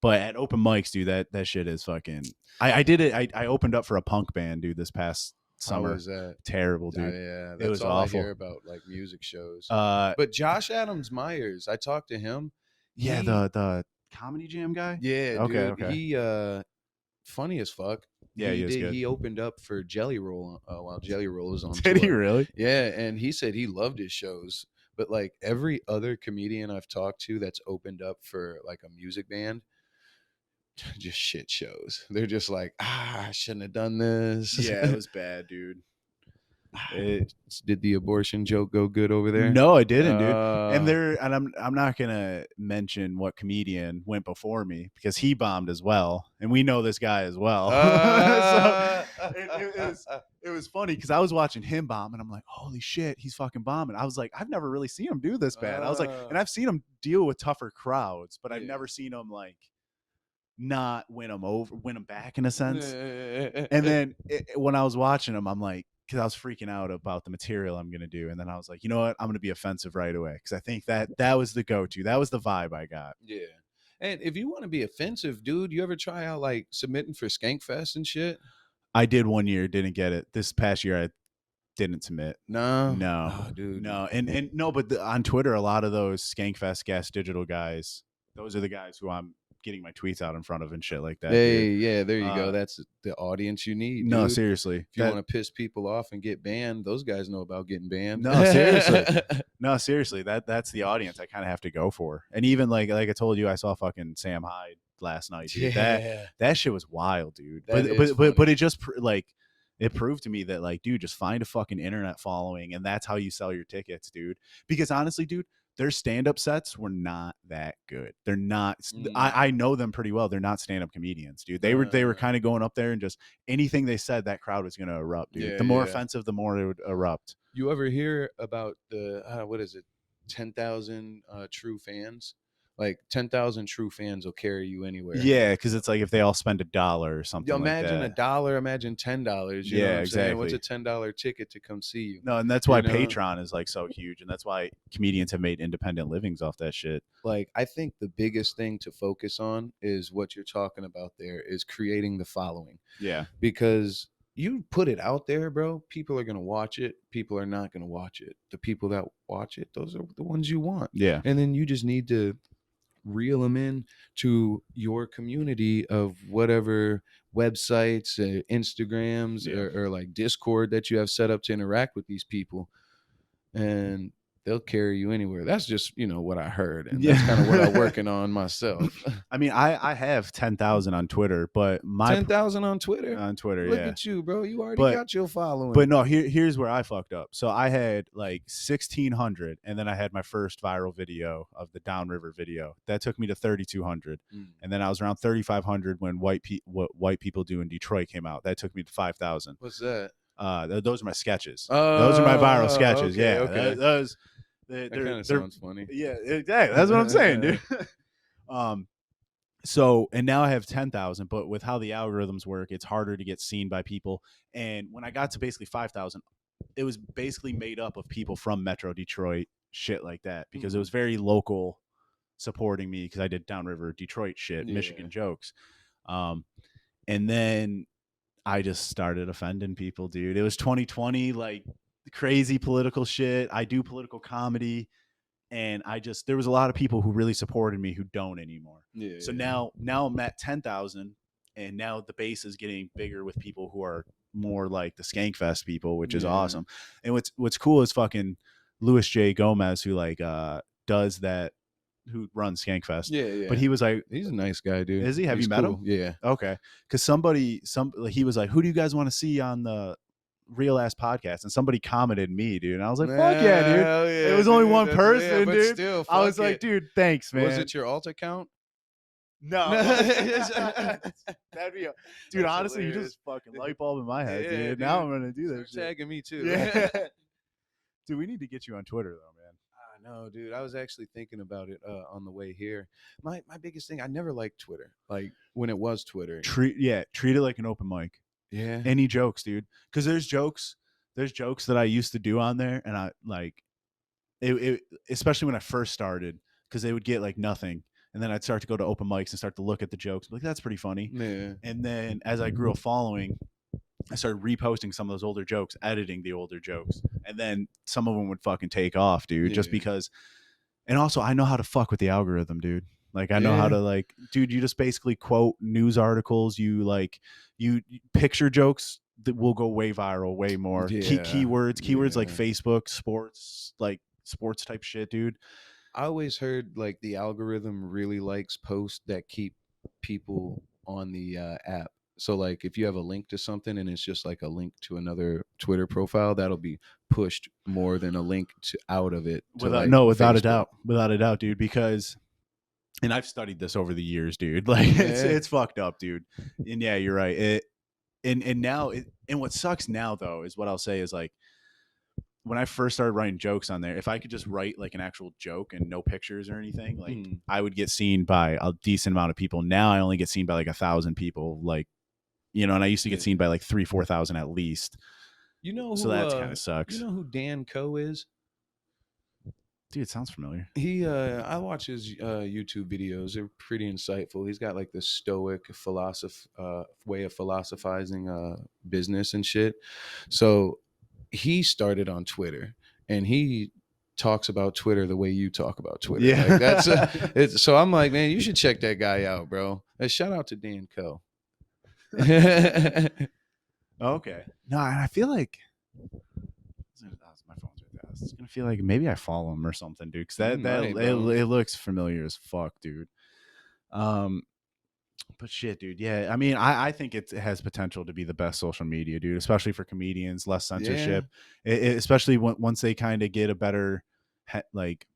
But at open mics, dude, that shit is fucking. I did it. I opened up for a punk band, dude, this past How summer. was that? Terrible, dude. Yeah, It that's was all I hear awful. about like music shows. Uh, But Josh Adams Myers, I talked to him. yeah, He the comedy jam guy. Yeah, Okay, dude. okay. He funny as fuck. Yeah, he is good. He opened up for Jelly Roll while Jelly Roll was on Did he tour. really? Yeah, and he said he loved his shows. But like every other comedian I've talked to that's opened up for like a music band, just shit shows. They're just like, I shouldn't have done this. Yeah, it was bad, dude. It, Did the abortion joke go good over there? no, I didn't, dude. And Uh, there, and I'm not gonna mention what comedian went before me because he bombed as well, and we know this guy as well. So uh, it was funny because I was watching him bomb, and I'm like, holy shit, he's fucking bombing. I was like, I've never really seen him do this bad. I was like, and I've seen him deal with tougher crowds, but I've yeah. never seen him like not win him back in a sense. And then when I was watching him, I'm like, because I was freaking out about the material I'm gonna do, and then I was like, you know what, I'm gonna be offensive right away because I think that was the go-to. That was the vibe I got. Yeah. And if you want to be offensive, dude, you ever try out like submitting for Skankfest and shit? I did one year, didn't get it. This past year, Didn't submit. No, No, oh, dude. no, and no, but on Twitter, a lot of those Skankfest Gas Digital guys, those are the guys who I'm getting my tweets out in front of and shit like that, Hey, dude. yeah, there you go. Uh, That's the audience you need, no, dude. seriously, If you want to piss people off and get banned, those guys know about getting banned. no, seriously, no, seriously, that's the audience I kind of have to go for. And even like I told you, I saw fucking Sam Hyde last night, dude. Yeah, That shit was wild, dude. that is But funny. it just like it proved to me that like, dude, just find a fucking internet following, and that's how you sell your tickets, dude. Because honestly, dude, their stand-up sets were not that good. They're not. I know them pretty well. They're not stand-up comedians, dude. They were kind of going up there and just anything they said, that crowd was gonna erupt, dude. Yeah, The more yeah. offensive, the more it would erupt. You ever hear about the what is it, 10,000 true fans? Like 10,000 true fans will carry you anywhere. Yeah, because it's like if they all spend $1 or something Imagine like that. $1, imagine $10. You know what I'm saying? What's exactly. a $10 ticket to come see you? No, and that's You why know? Patreon is like so huge, and that's why comedians have made independent livings off that shit. Like, I think the biggest thing to focus on is what you're talking about there is creating the following. Yeah, Because you put it out there, bro, people are going to watch it. People are not going to watch it. The people that watch it, those are the ones you want. yeah, And then you just need to reel them in to your community of whatever websites, Instagrams, yeah. or like Discord that you have set up to interact with these people. And they'll carry you anywhere. That's just, what I heard. And that's kind of what I'm working on myself. I mean, I have 10,000 on Twitter, but 10,000 on Twitter. on Twitter, Look yeah. at you, bro. You already But got your following. But no, here's where I fucked up. So I had like 1,600, and then I had my first viral video of the Downriver video. That took me to 3,200, and then I was around 3,500 when what white people do in Detroit came out. That took me to 5,000. What's that? Those are my sketches. Those are my viral sketches. Okay, Yeah, okay. those. That kind of sounds funny. Yeah, exactly. That's what I'm saying, dude. So, and now I have 10,000, but with how the algorithms work, it's harder to get seen by people. And when I got to basically 5,000, it was basically made up of people from Metro Detroit, shit like that, because it was very local supporting me because I did Downriver Detroit shit, Michigan jokes. And then I just started offending people, dude. It was 2020, like crazy political shit. I do political comedy. And there was a lot of people who really supported me who don't anymore. Yeah. So now I'm at 10,000, and now the base is getting bigger with people who are more like the Skankfest people, which is awesome. And what's cool is fucking Louis J. Gomez, who like does that, who runs Skankfest. Yeah. But he was like, he's a nice guy, dude. Is he? Have you met him? Yeah. Okay. Because he was like, who do you guys want to see on the real ass podcast? And somebody commented me, dude. And I was like, fuck yeah, dude. Yeah, it was only one person, but dude. Still, I was like, dude, thanks, man. Was it your alt account? No. That'd be dude, That's honestly, hilarious. you just fucking light bulb in my head, Yeah, dude. dude. Now I'm gonna do that. Start tagging me too. Yeah. Dude, we need to get you on Twitter though, man. I know, dude. I was actually thinking about it on the way here. My biggest thing, I never liked Twitter. Like when it was Twitter. Treat it like an open mic. Yeah. Any jokes, dude. Because there's jokes that I used to do on there, and I like it especially when I first started, because they would get like nothing. And then I'd start to go to open mics and start to look at the jokes. Like, that's pretty funny. Yeah. And then as I grew a following, I started reposting some of those older jokes, editing the older jokes. And then some of them would fucking take off, dude, just because. And also, I know how to fuck with the algorithm, dude. Like, I know how to, like, dude, you just basically quote news articles. You picture jokes that will go way viral, way more. Keywords like Facebook, sports type shit, dude. I always heard like the algorithm really likes posts that keep people on the app. So like if you have a link to something and it's just like a link to another Twitter profile, that'll be pushed more than a link out of it. Without a doubt, dude. Because, and I've studied this over the years, dude. Like it's fucked up, dude. And yeah, you're right. And what sucks now though is what I'll say is like, when I first started writing jokes on there, if I could just write like an actual joke and no pictures or anything, like I would get seen by a decent amount of people. Now I only get seen by like 1,000 people, like, and I used to get seen by like 3,000-4,000 at least. So that kind of sucks. You know who Dan Coe is? Dude, it sounds familiar. I watch his YouTube videos. They're pretty insightful. He's got like this stoic way of philosophizing business and shit. So he started on Twitter, and he talks about Twitter the way you talk about Twitter. Yeah. Like that's it's so I'm like, man, you should check that guy out, bro. Shout out to Dan Co. Okay. No, and I feel like my phone's right there. It's gonna feel like maybe I follow him or something, dude. Because You that might, it, bro. it looks familiar as fuck, dude. Um, but shit, dude. Yeah, I mean, I think it has potential to be the best social media, dude. Especially for comedians, less Yeah. censorship. Especially once they kind of get a better like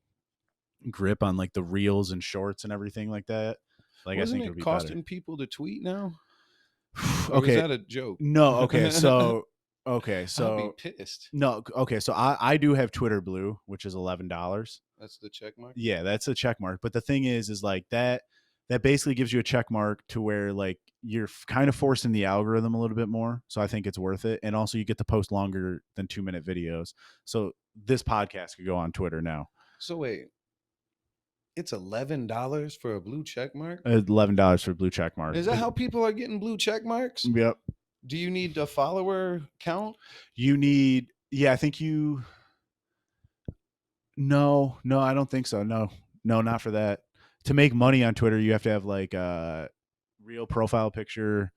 grip on like the reels and shorts and everything like that. Like I Wasn't think it would it be better. costing people to tweet now? Or was Okay. that a joke? No. Okay. So. Okay. I'll be So. pissed. No. Okay. So I do have Twitter Blue, which is $11. That's the check mark. Yeah, that's a check mark. But the thing is like that basically gives you a check mark to where like you're kind of forcing the algorithm a little bit more. So I think it's worth it. And also you get to post longer than 2-minute videos. So this podcast could go on Twitter now. So wait, it's $11 for a blue check mark? $11 for blue check mark. Is that how people are getting blue check marks? Yep. Do you need a follower count? You need, yeah, I think you, no, I don't think so. No, not for that. To make money on Twitter, you have to have like a real profile picture,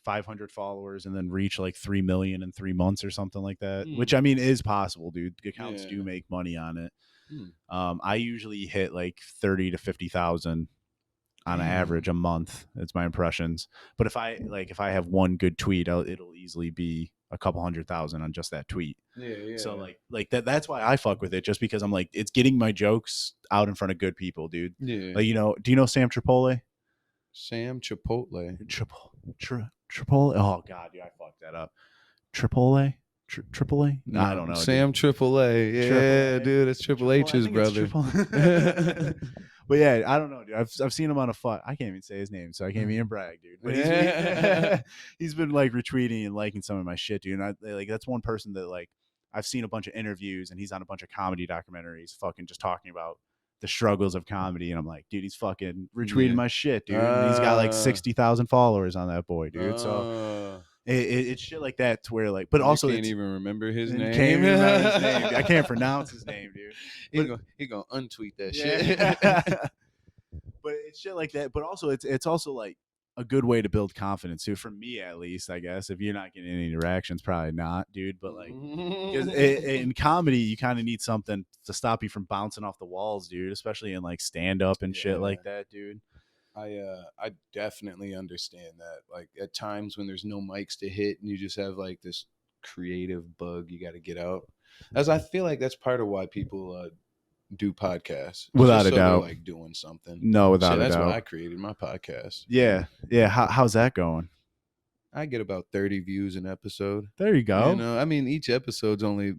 500 followers, and then reach like 3 million in 3 months or something like that. Which I mean is possible, dude. Accounts do make money on it. I usually hit like 30 to 50,000 on average a month. It's my impressions. But if I have one good tweet, it'll easily be a couple 100,000 on just that tweet. Yeah. So like that's why I fuck with it, just because I'm like, it's getting my jokes out in front of good people, dude. Yeah. Like, do you know Sam Tripoli? Sam Chipotle. Tripoli? Oh god, dude, I fucked that up. Tripoli? Tripoli? No, I don't know. Sam Triple A. Yeah, Triple-A. dude, it's Triple H's brother. But yeah, I don't know, dude. I've seen him on a fight. I can't even say his name, so I can't even brag, dude. But he's been like retweeting and liking some of my shit, dude. And that's one person that like I've seen a bunch of interviews, and he's on a bunch of comedy documentaries, fucking just talking about the struggles of comedy. And I'm like, dude, he's fucking retweeting my shit, dude. And he's got like 60,000 followers on that boy, dude. So it's shit like that to where like, but also can't even remember his name. Can't even remember his name. I can't pronounce his name, dude. He gonna untweet that Yeah. shit. But it's shit like that. But also it's also like a good way to build confidence too. For me, at least, I guess. If you're not getting any interactions, probably not, dude. But like, because in comedy, you kind of need something to stop you from bouncing off the walls, dude. Especially in like stand up and shit like that, dude. I definitely understand that. Like at times when there's no mics to hit and you just have like this creative bug you got to get out. As I feel like that's part of why people do podcasts. Without a doubt. Like doing something. No, without a doubt. That's why I created my podcast. Yeah. How's that going? I get about 30 views an episode. There you go. I mean, each episode's only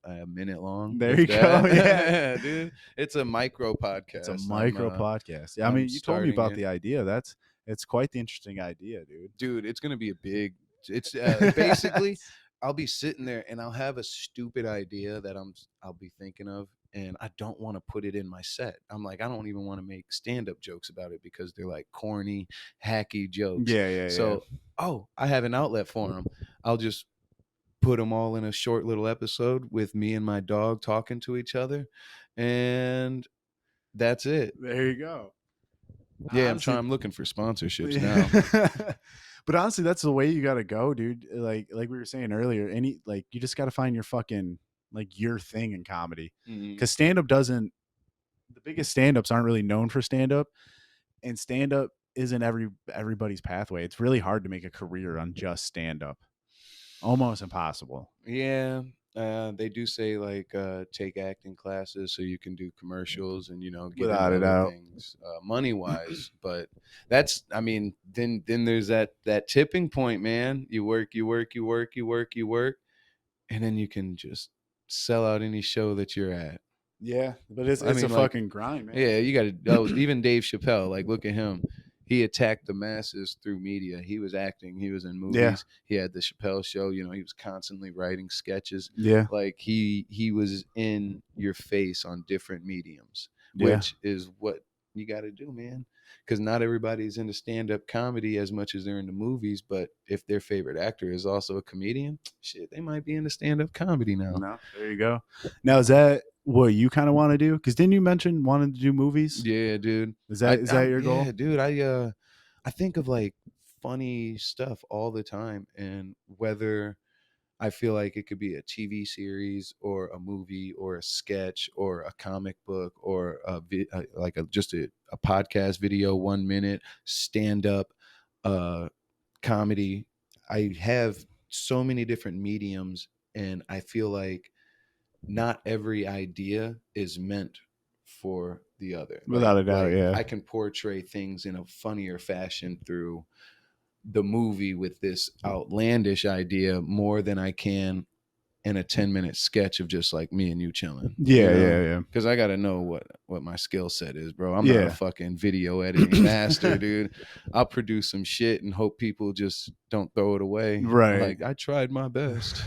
a minute long. There you go. Yeah, dude. It's a micro podcast. It's a micro podcast. Yeah, I mean, you told me about the idea. It's quite the interesting idea, dude. Dude, it's gonna be a big. It's basically, I'll be sitting there and I'll have a stupid idea that I'll be thinking of, and I don't want to put it in my set. I'm like, I don't even want to make stand-up jokes about it because they're like corny, hacky jokes. Yeah. So, I have an outlet for them. I'll just put them all in a short little episode with me and my dog talking to each other, and that's it. There you go. Yeah, honestly, I'm looking for sponsorships now. But honestly, that's the way you got to go, dude. Like we were saying earlier, you just got to find your fucking like your thing in comedy. Because stand-up the biggest stand-ups aren't really known for stand-up, and stand-up isn't everybody's pathway. It's really hard to make a career on just stand-up. Almost impossible. Yeah. They do say like take acting classes so you can do commercials and get without a doubt things money wise. But that's, I mean, then there's that tipping point, man. You work, and then you can just sell out any show that you're at. Yeah, but it's a fucking grind, man. Yeah, you got to. Even Dave Chappelle, like, look at him. He attacked the masses through media. He was acting. He was in movies. Yeah. He had the Chappelle show. He was constantly writing sketches. Yeah. Like he was in your face on different mediums, which is what you got to do, man. Because not everybody's into stand-up comedy as much as they're into movies. But if their favorite actor is also a comedian, shit, they might be into stand-up comedy now. No, there you go. Now, is that what you kind of want to do? Because didn't you mention wanting to do movies? Yeah, dude. Is that your goal? Yeah, dude. I think of like funny stuff all the time, and whether I feel like it could be a TV series or a movie or a sketch or a comic book or like just a podcast video, 1 minute stand up comedy. I have so many different mediums, and I feel like not every idea is meant for the other. Without a doubt, Like yeah. I can portray things in a funnier fashion through the movie with this outlandish idea more than I can in a 10-minute sketch of just like me and you chilling. Yeah, yeah. Because I got to know what my skill set is, bro. I'm not a Yeah. fucking video editing master, dude. I'll produce some shit and hope people just don't throw it away. Right. Like, I tried my best.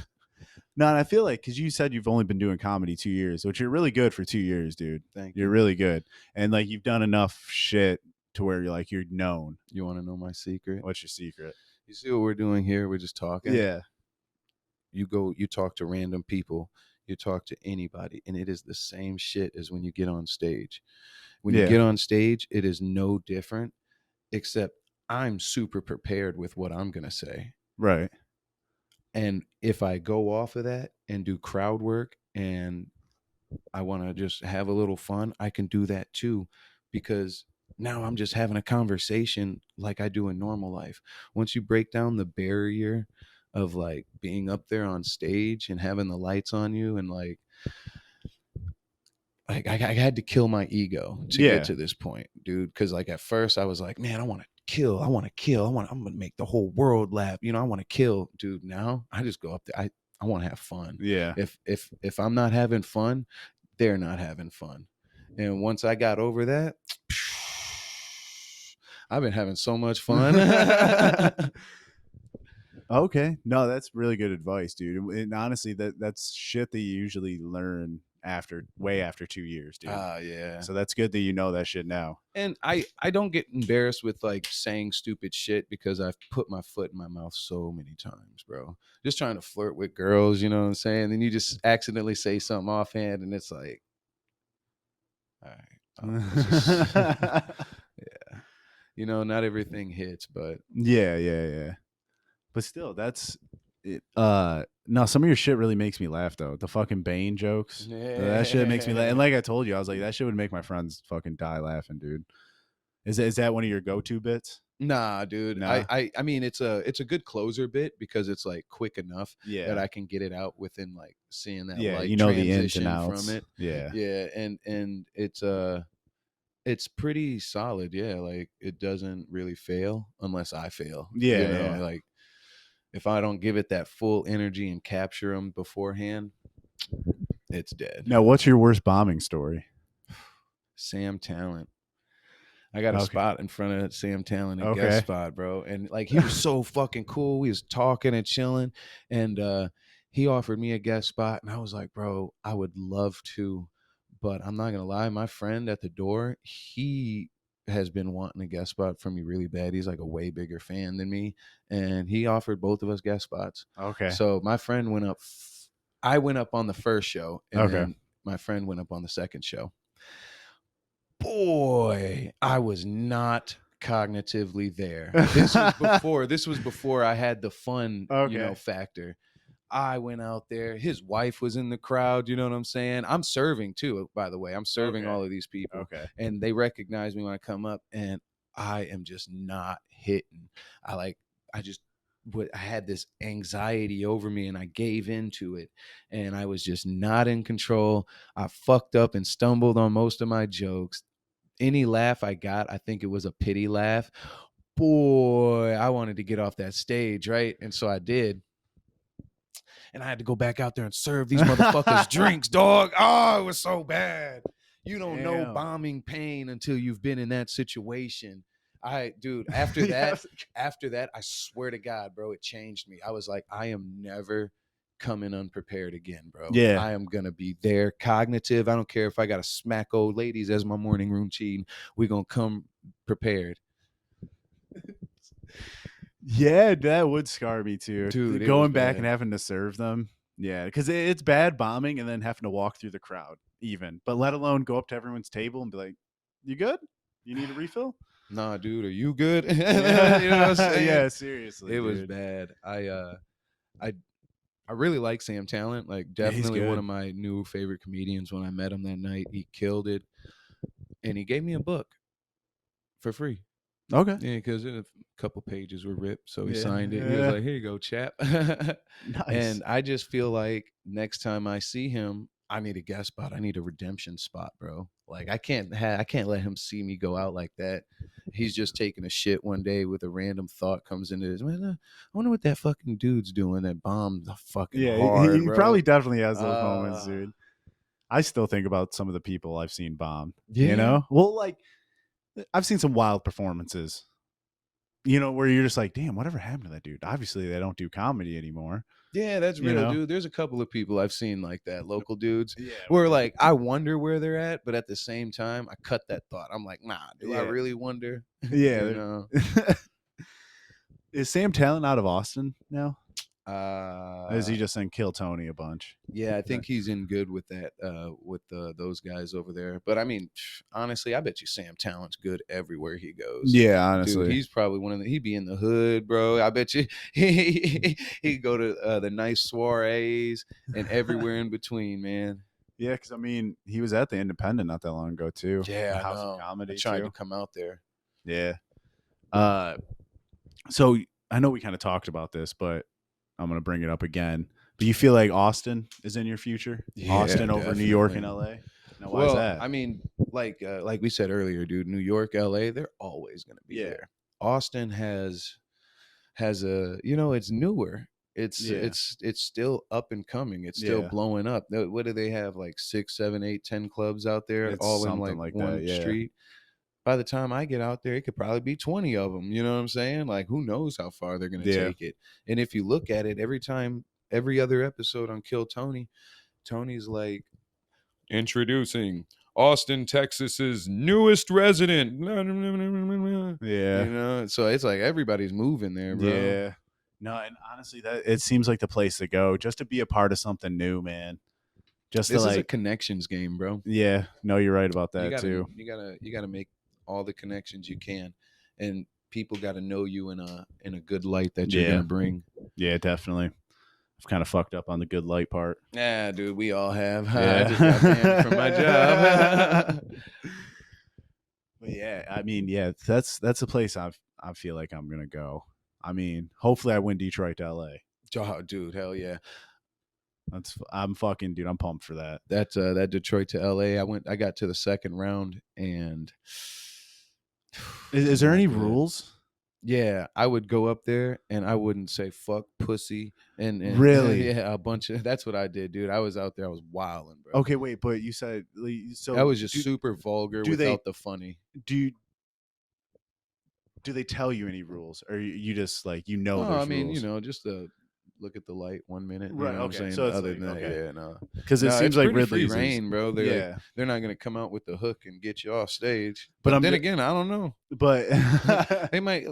No, and I feel like because you said you've only been doing comedy 2 years, which you're really good for 2 years, dude. Thank You're you. really good, and like you've done enough shit to where you're known. You want to know my secret? What's your secret? You see what we're doing here? We're just talking. Yeah. You talk to random people, you talk to anybody, and it is the same shit as when you get on stage. When you get on stage, it is no different, except I'm super prepared with what I'm going to say. Right. And if I go off of that and do crowd work and I want to just have a little fun, I can do that too, because now I'm just having a conversation like I do in normal life. Once you break down the barrier of like being up there on stage and having the lights on you, and like I had to kill my ego to get to this point, dude. Because like at first I was like, man, I want to kill, I'm gonna make the whole world laugh, I want to kill, dude. Now I just go up there, I want to have fun. Yeah. If I'm not having fun, they're not having fun. And once I got over that, I've been having so much fun. Okay. No, that's really good advice, dude. And honestly, that's shit that you usually learn way after 2 years, dude. Yeah. So that's good that you know that shit now. And I don't get embarrassed with like saying stupid shit because I've put my foot in my mouth so many times, bro. Just trying to flirt with girls, you know what I'm saying? Then you just accidentally say something offhand, and it's like, all right. Yeah. Not everything hits, but Yeah. But still, that's it. No, some of your shit really makes me laugh though. The fucking Bane jokes. That shit makes me laugh. And like I told you, I was like, that shit would make my friends fucking die laughing, dude. Is that one of your go-to bits? Nah, dude. Nah. I mean it's a good closer bit because it's like quick enough Yeah. that I can get it out within like seeing that Yeah, like the ins and transition outs from it. Yeah. Yeah, and it's pretty solid. Yeah, like it doesn't really fail unless I fail. Yeah. Like if I don't give it that full energy and capture them beforehand, it's dead. Now, what's your worst bombing story? Sam Talent. I got a spot in front of Sam Talent, a Okay. guest spot, bro. And like he was so fucking cool. We was talking and chilling. And he offered me a guest spot. And I was like, bro, I would love to. But I'm not gonna lie, my friend at the door, he has been wanting a guest spot from me really bad. He's like a way bigger fan than me. And he offered both of us guest spots. Okay. So my friend went up. I went up on the first show, and Okay. then my friend went up on the second show. Boy, I was not cognitively there. This was before I had the fun, factor. I went out there. His wife was in the crowd. You know what I'm saying? I'm serving too, by the way. I'm serving all of these people. Okay. And they recognize me when I come up, and I am just not hitting. I had this anxiety over me, and I gave into it, and I was just not in control. I fucked up and stumbled on most of my jokes. Any laugh I got, I think it was a pity laugh. Boy, I wanted to get off that stage, right? And so I did. And I had to go back out there and serve these motherfuckers drinks, dog. Oh, it was so bad. You don't know bombing pain until you've been in that situation. After that, I swear to God, bro, it changed me. I was like, I am never come in unprepared again, bro. Yeah. I am gonna be there, cognitive. I don't care if I gotta smack old ladies as my morning routine. We're gonna come prepared. Yeah, that would scar me too. Dude, it was Going back and bad. having to serve them. Yeah, because it's bad bombing and then having to walk through the crowd, even. But let alone go up to everyone's table and be like, "You good? You need a refill?" Nah, dude, are you good? You know what I'm Yeah, saying? yeah, seriously, It was dude. bad. I I really like Sam Talent. Like, Yeah, he's definitely one good. of my new favorite comedians. When I met him that night, he killed it, and he gave me a book for free. Okay. Yeah, because a couple pages were ripped, so he Yeah, signed it. He was yeah. like, "Here you go, chap." Nice. And I just feel like next time I see him, I need a guest spot. I need a redemption spot, bro. Like, I can't let him see me go out like that. He's just taking a shit one day with a random thought comes into his man. I wonder what that fucking dude's doing that bombed the fucking Yeah, hard, he bro. probably definitely has those moments, Uh dude. I still think about some of the people I've seen bomb. You yeah. know, well, like I've seen some wild performances. You know, where you're just like, damn, whatever happened to that dude? Obviously, they don't do comedy anymore. Yeah, that's You real, know, dude. There's a couple of people I've seen like that, local dudes, yeah, where like I wonder where they're at, but at the same time, I cut that thought. I'm like, nah, do I yeah, really wonder? You yeah. know? Is Sam Talent out of Austin now? Or is he Uh just in Kill Tony a bunch? yeah, I think he's in good with that, with those guys over there. But I mean, honestly, I bet you Sam Talent's good everywhere he goes. Yeah, Dude, honestly. he's probably one of the he'd be in the hood, bro. I bet you he'd go to the nice soirees and everywhere in between, man. Yeah, because I mean, he was at the Independent not that long ago too. The Yeah, I House of know. I Comedy tried to too. come out there. Yeah. Uh, so I know we kind of talked about this, but I'm gonna bring it up again. But you feel like Austin is in your future? Yeah, Austin over New York and definitely. LA? Now, why is Well, that? I mean, like we said earlier, dude, New York, LA, they're always going to be Yeah, there. Austin has a, you know, it's newer. yeah, It's still up and coming. It's still yeah. blowing up. What do they have? Like 6, 7, 8, 10 clubs out there, It's all in something like like that. one Yeah, street. By the time I get out there, it could probably be 20 of them. You know what I'm saying? Like, who knows how far they're going to yeah. take it. And if you look at it, every other episode on Kill Tony, Tony's like, introducing Austin, Texas's newest resident. Yeah, You know, so it's like everybody's moving there, bro. yeah. No, and honestly, that it seems like the place to go just to be a part of something new, man. Just to This is a like, connections game, bro. yeah. No, you're right about You that gotta, too. you gotta make all the connections you can, and people got to know you in a good light that you're Yeah, gonna bring. yeah, definitely. I've kind of fucked up on the good light part. Yeah, dude, we all have. I just got banned from my Yeah. job. But yeah, I mean, yeah, that's a place I feel like I'm gonna go. I mean, hopefully I win Detroit to LA. Oh, dude, hell yeah. I'm fucking dude. I'm pumped for that. That Detroit to LA. I got to the second round and Is there not any good. rules? Yeah, I would go up there and I wouldn't say fuck pussy and Really? yeah, a bunch of that's what I did, dude. I was out there, I was wilding, bro. Okay, wait, but you said I so. was just super vulgar Do they without the funny. do do they tell you any rules, or you just like Oh, I there's mean, rules? just look at the light 1 minute. You Right. know what I'm Okay. saying? So it's Other like than that, okay, yeah, no, because it no, seems it's like pretty free Ridley's is reign, bro. yeah, They're not gonna come out with the hook and get you off stage. but But I'm then just again, I don't know. but They might.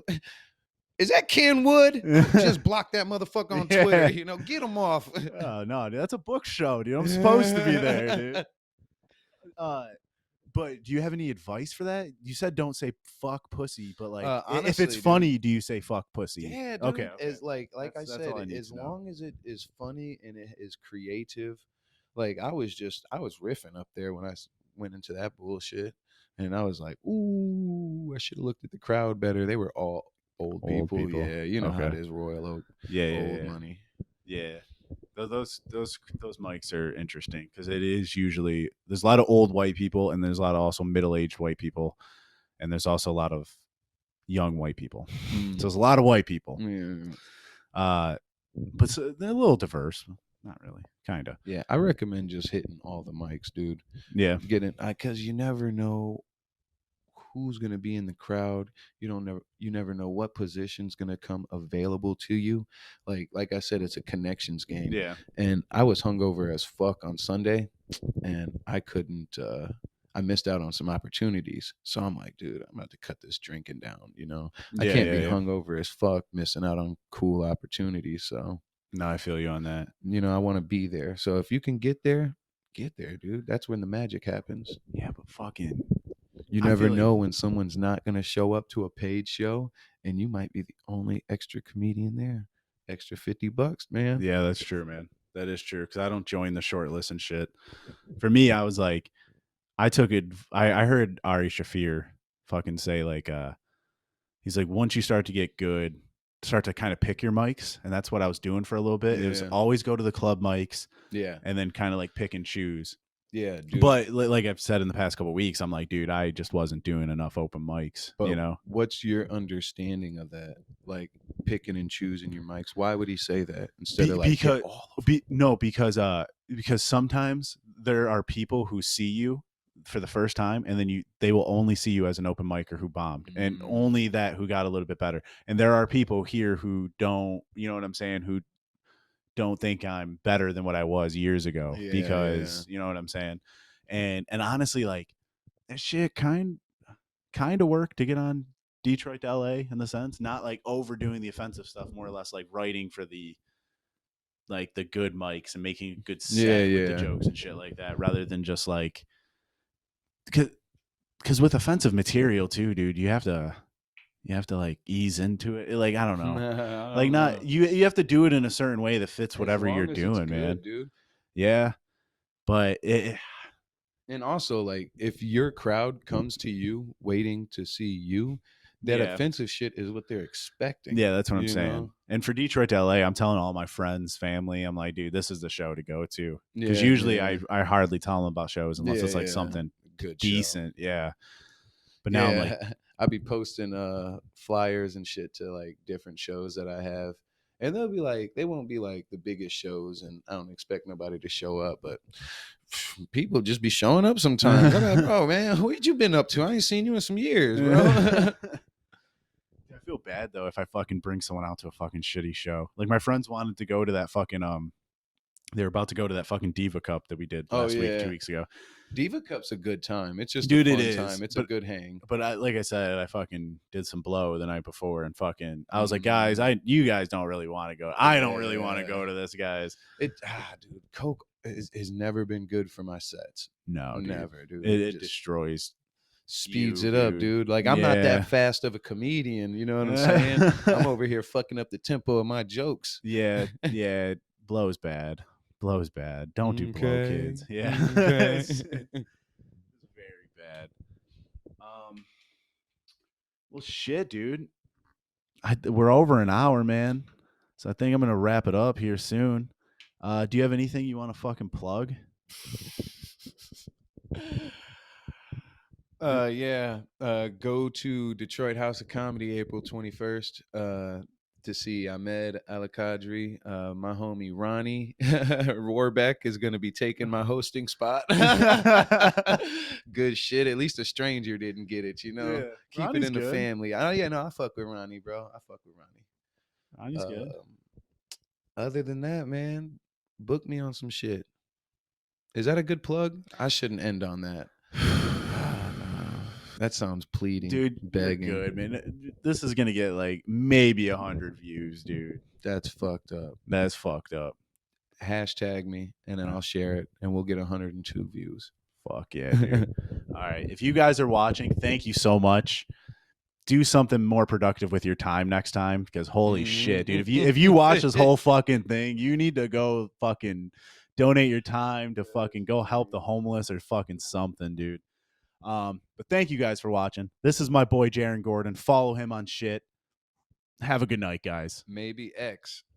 Is that Ken Wood? Just block that motherfucker on Twitter. yeah. Get him off. Oh no, dude, that's a book show, dude. I'm supposed to be there, dude. Uh, but do you have any advice for that? You said don't say fuck pussy, but like if it's Honestly, dude. funny, do you say fuck pussy? Yeah, Okay, dude. okay. As like I That's all I said, need as to know. long as it is funny and it is creative, like I was riffing up there when went into that bullshit, and I was like, ooh, I should have looked at the crowd better. They were all old Old people. people. Yeah, you know how Okay. it is, Royal Oak, Yeah, yeah, old yeah. money. Yeah. Those mics are interesting because it is usually there's a lot of old white people and there's a lot of also middle-aged white people and there's also a lot of young white people. So there's a lot of white people. Yeah. But they're a little diverse. Not really. Kind of. Yeah, I recommend just hitting all the mics, dude. Yeah. Getting because you never know who's going to be in the crowd. You never know what position's going to come available to you. Like I said, it's a connections game. Yeah. And I was hungover as fuck on Sunday, and I couldn't. I missed out on some opportunities. So I'm like, dude, I'm about to cut this drinking down. I Yeah, can't yeah, be yeah. hungover as fuck, missing out on cool opportunities. So, No, I feel you on that. I want to be there. So if you can get there, dude. That's when the magic happens. Yeah, but fucking, You I never feel like, know when someone's not going to show up to a paid show, and you might be the only extra comedian there. Extra $50, man. yeah, that's true, man. That is true. Cause I don't join the short list and shit. For me, I was like, I took it. I heard Ari Shafir fucking say, like, he's like, once you start to get good, start to kind of pick your mics. And that's what I was doing for a little bit. It was Yeah. always go to the club mics Yeah. and then kind of like pick and choose. Yeah, dude. But like I've said in the past couple of weeks, I'm like, dude, I just wasn't doing enough open mics, But you know? what's your understanding of that? Like picking and choosing your mics. Why would he say that instead of like hit Because all of no, because sometimes there are people who see you for the first time and then they will only see you as an open micer who bombed and only that who got a little bit better. And there are people here who don't, you know what I'm saying, who don't think I'm better than what I was years ago because you know what I'm saying. And honestly, like that shit kind of worked to get on Detroit to LA in the sense, not like overdoing the offensive stuff, more or less like writing for the good mics and making a good set with the jokes and shit like that, rather than just like because with offensive material too, dude, you have to like ease into it. Like I don't know, I like don't know. not you have to do it in a certain way that fits As whatever you're long as it's doing, man. good, dude. Yeah, but And also, like, if your crowd comes to you waiting to see you, that yeah. offensive shit is what they're expecting. Yeah, that's what I'm you saying. know? And for Detroit to LA, I'm telling all my friends, family, I'm like, dude, this is the show to go to. Because Yeah, usually yeah, I hardly tell them about shows unless yeah, it's like yeah. something Good show. decent. Yeah. But now I'm like, Yeah, I be posting flyers and shit to like different shows that I have, and they won't be like the biggest shows, and I don't expect nobody to show up, but people just be showing up sometimes. I'm like, bro, man, what you been up to? I ain't seen you in some years, bro. I feel bad though if I fucking bring someone out to a fucking shitty show. Like my friends wanted to go to that fucking they were about to go to that fucking Diva Cup that we did Oh last week, yeah, 2 weeks ago. Diva Cup's a good time. It's just a Dude, it fun is. time. It's a good hang. But I, like I said, I fucking did some blow the night before and fucking I was like, Mm. guys, you guys don't really want to go. I don't really want to Yeah. go to this, guys. Dude, Coke has never been good for my sets. No, dude. Never, dude. It just destroys speeds you, it up, dude. Like I'm not Yeah. that fast of a comedian, you know what I'm saying? I'm over here fucking up the tempo of my jokes. Yeah, yeah. Blow's bad. Blow's bad. Don't do blow, Okay. kids. Yeah. Okay. It's very bad. Well, shit, dude. We're over an hour, man. So I think I'm gonna wrap it up here soon. Do you have anything you want to fucking plug? Yeah. Go to Detroit House of Comedy April 21st to see Ahmed Al-Qadri. My homie Ronnie Warbeck is going to be taking my hosting spot. Good shit. At least a stranger didn't get it, Yeah, Keep Ronnie's it in the good. family. I fuck with Ronnie, bro. I fuck with Ronnie. Ronnie's good. Other than that, man, book me on some shit. Is that a good plug? I shouldn't end on that. That sounds pleading, Dude, begging. you're good, man. This is gonna get like maybe 100 views, dude. That's fucked up. That's fucked up. Hashtag me, and then I'll share it, and we'll get 102 views. Fuck yeah, dude. All right. If you guys are watching, thank you so much. Do something more productive with your time next time because holy shit, dude. If you watch this whole fucking thing, you need to go fucking donate your time to fucking go help the homeless or fucking something, dude. But thank you guys for watching. This is my boy Jaron Gordon. Follow him on shit. Have a good night, guys. Maybe X.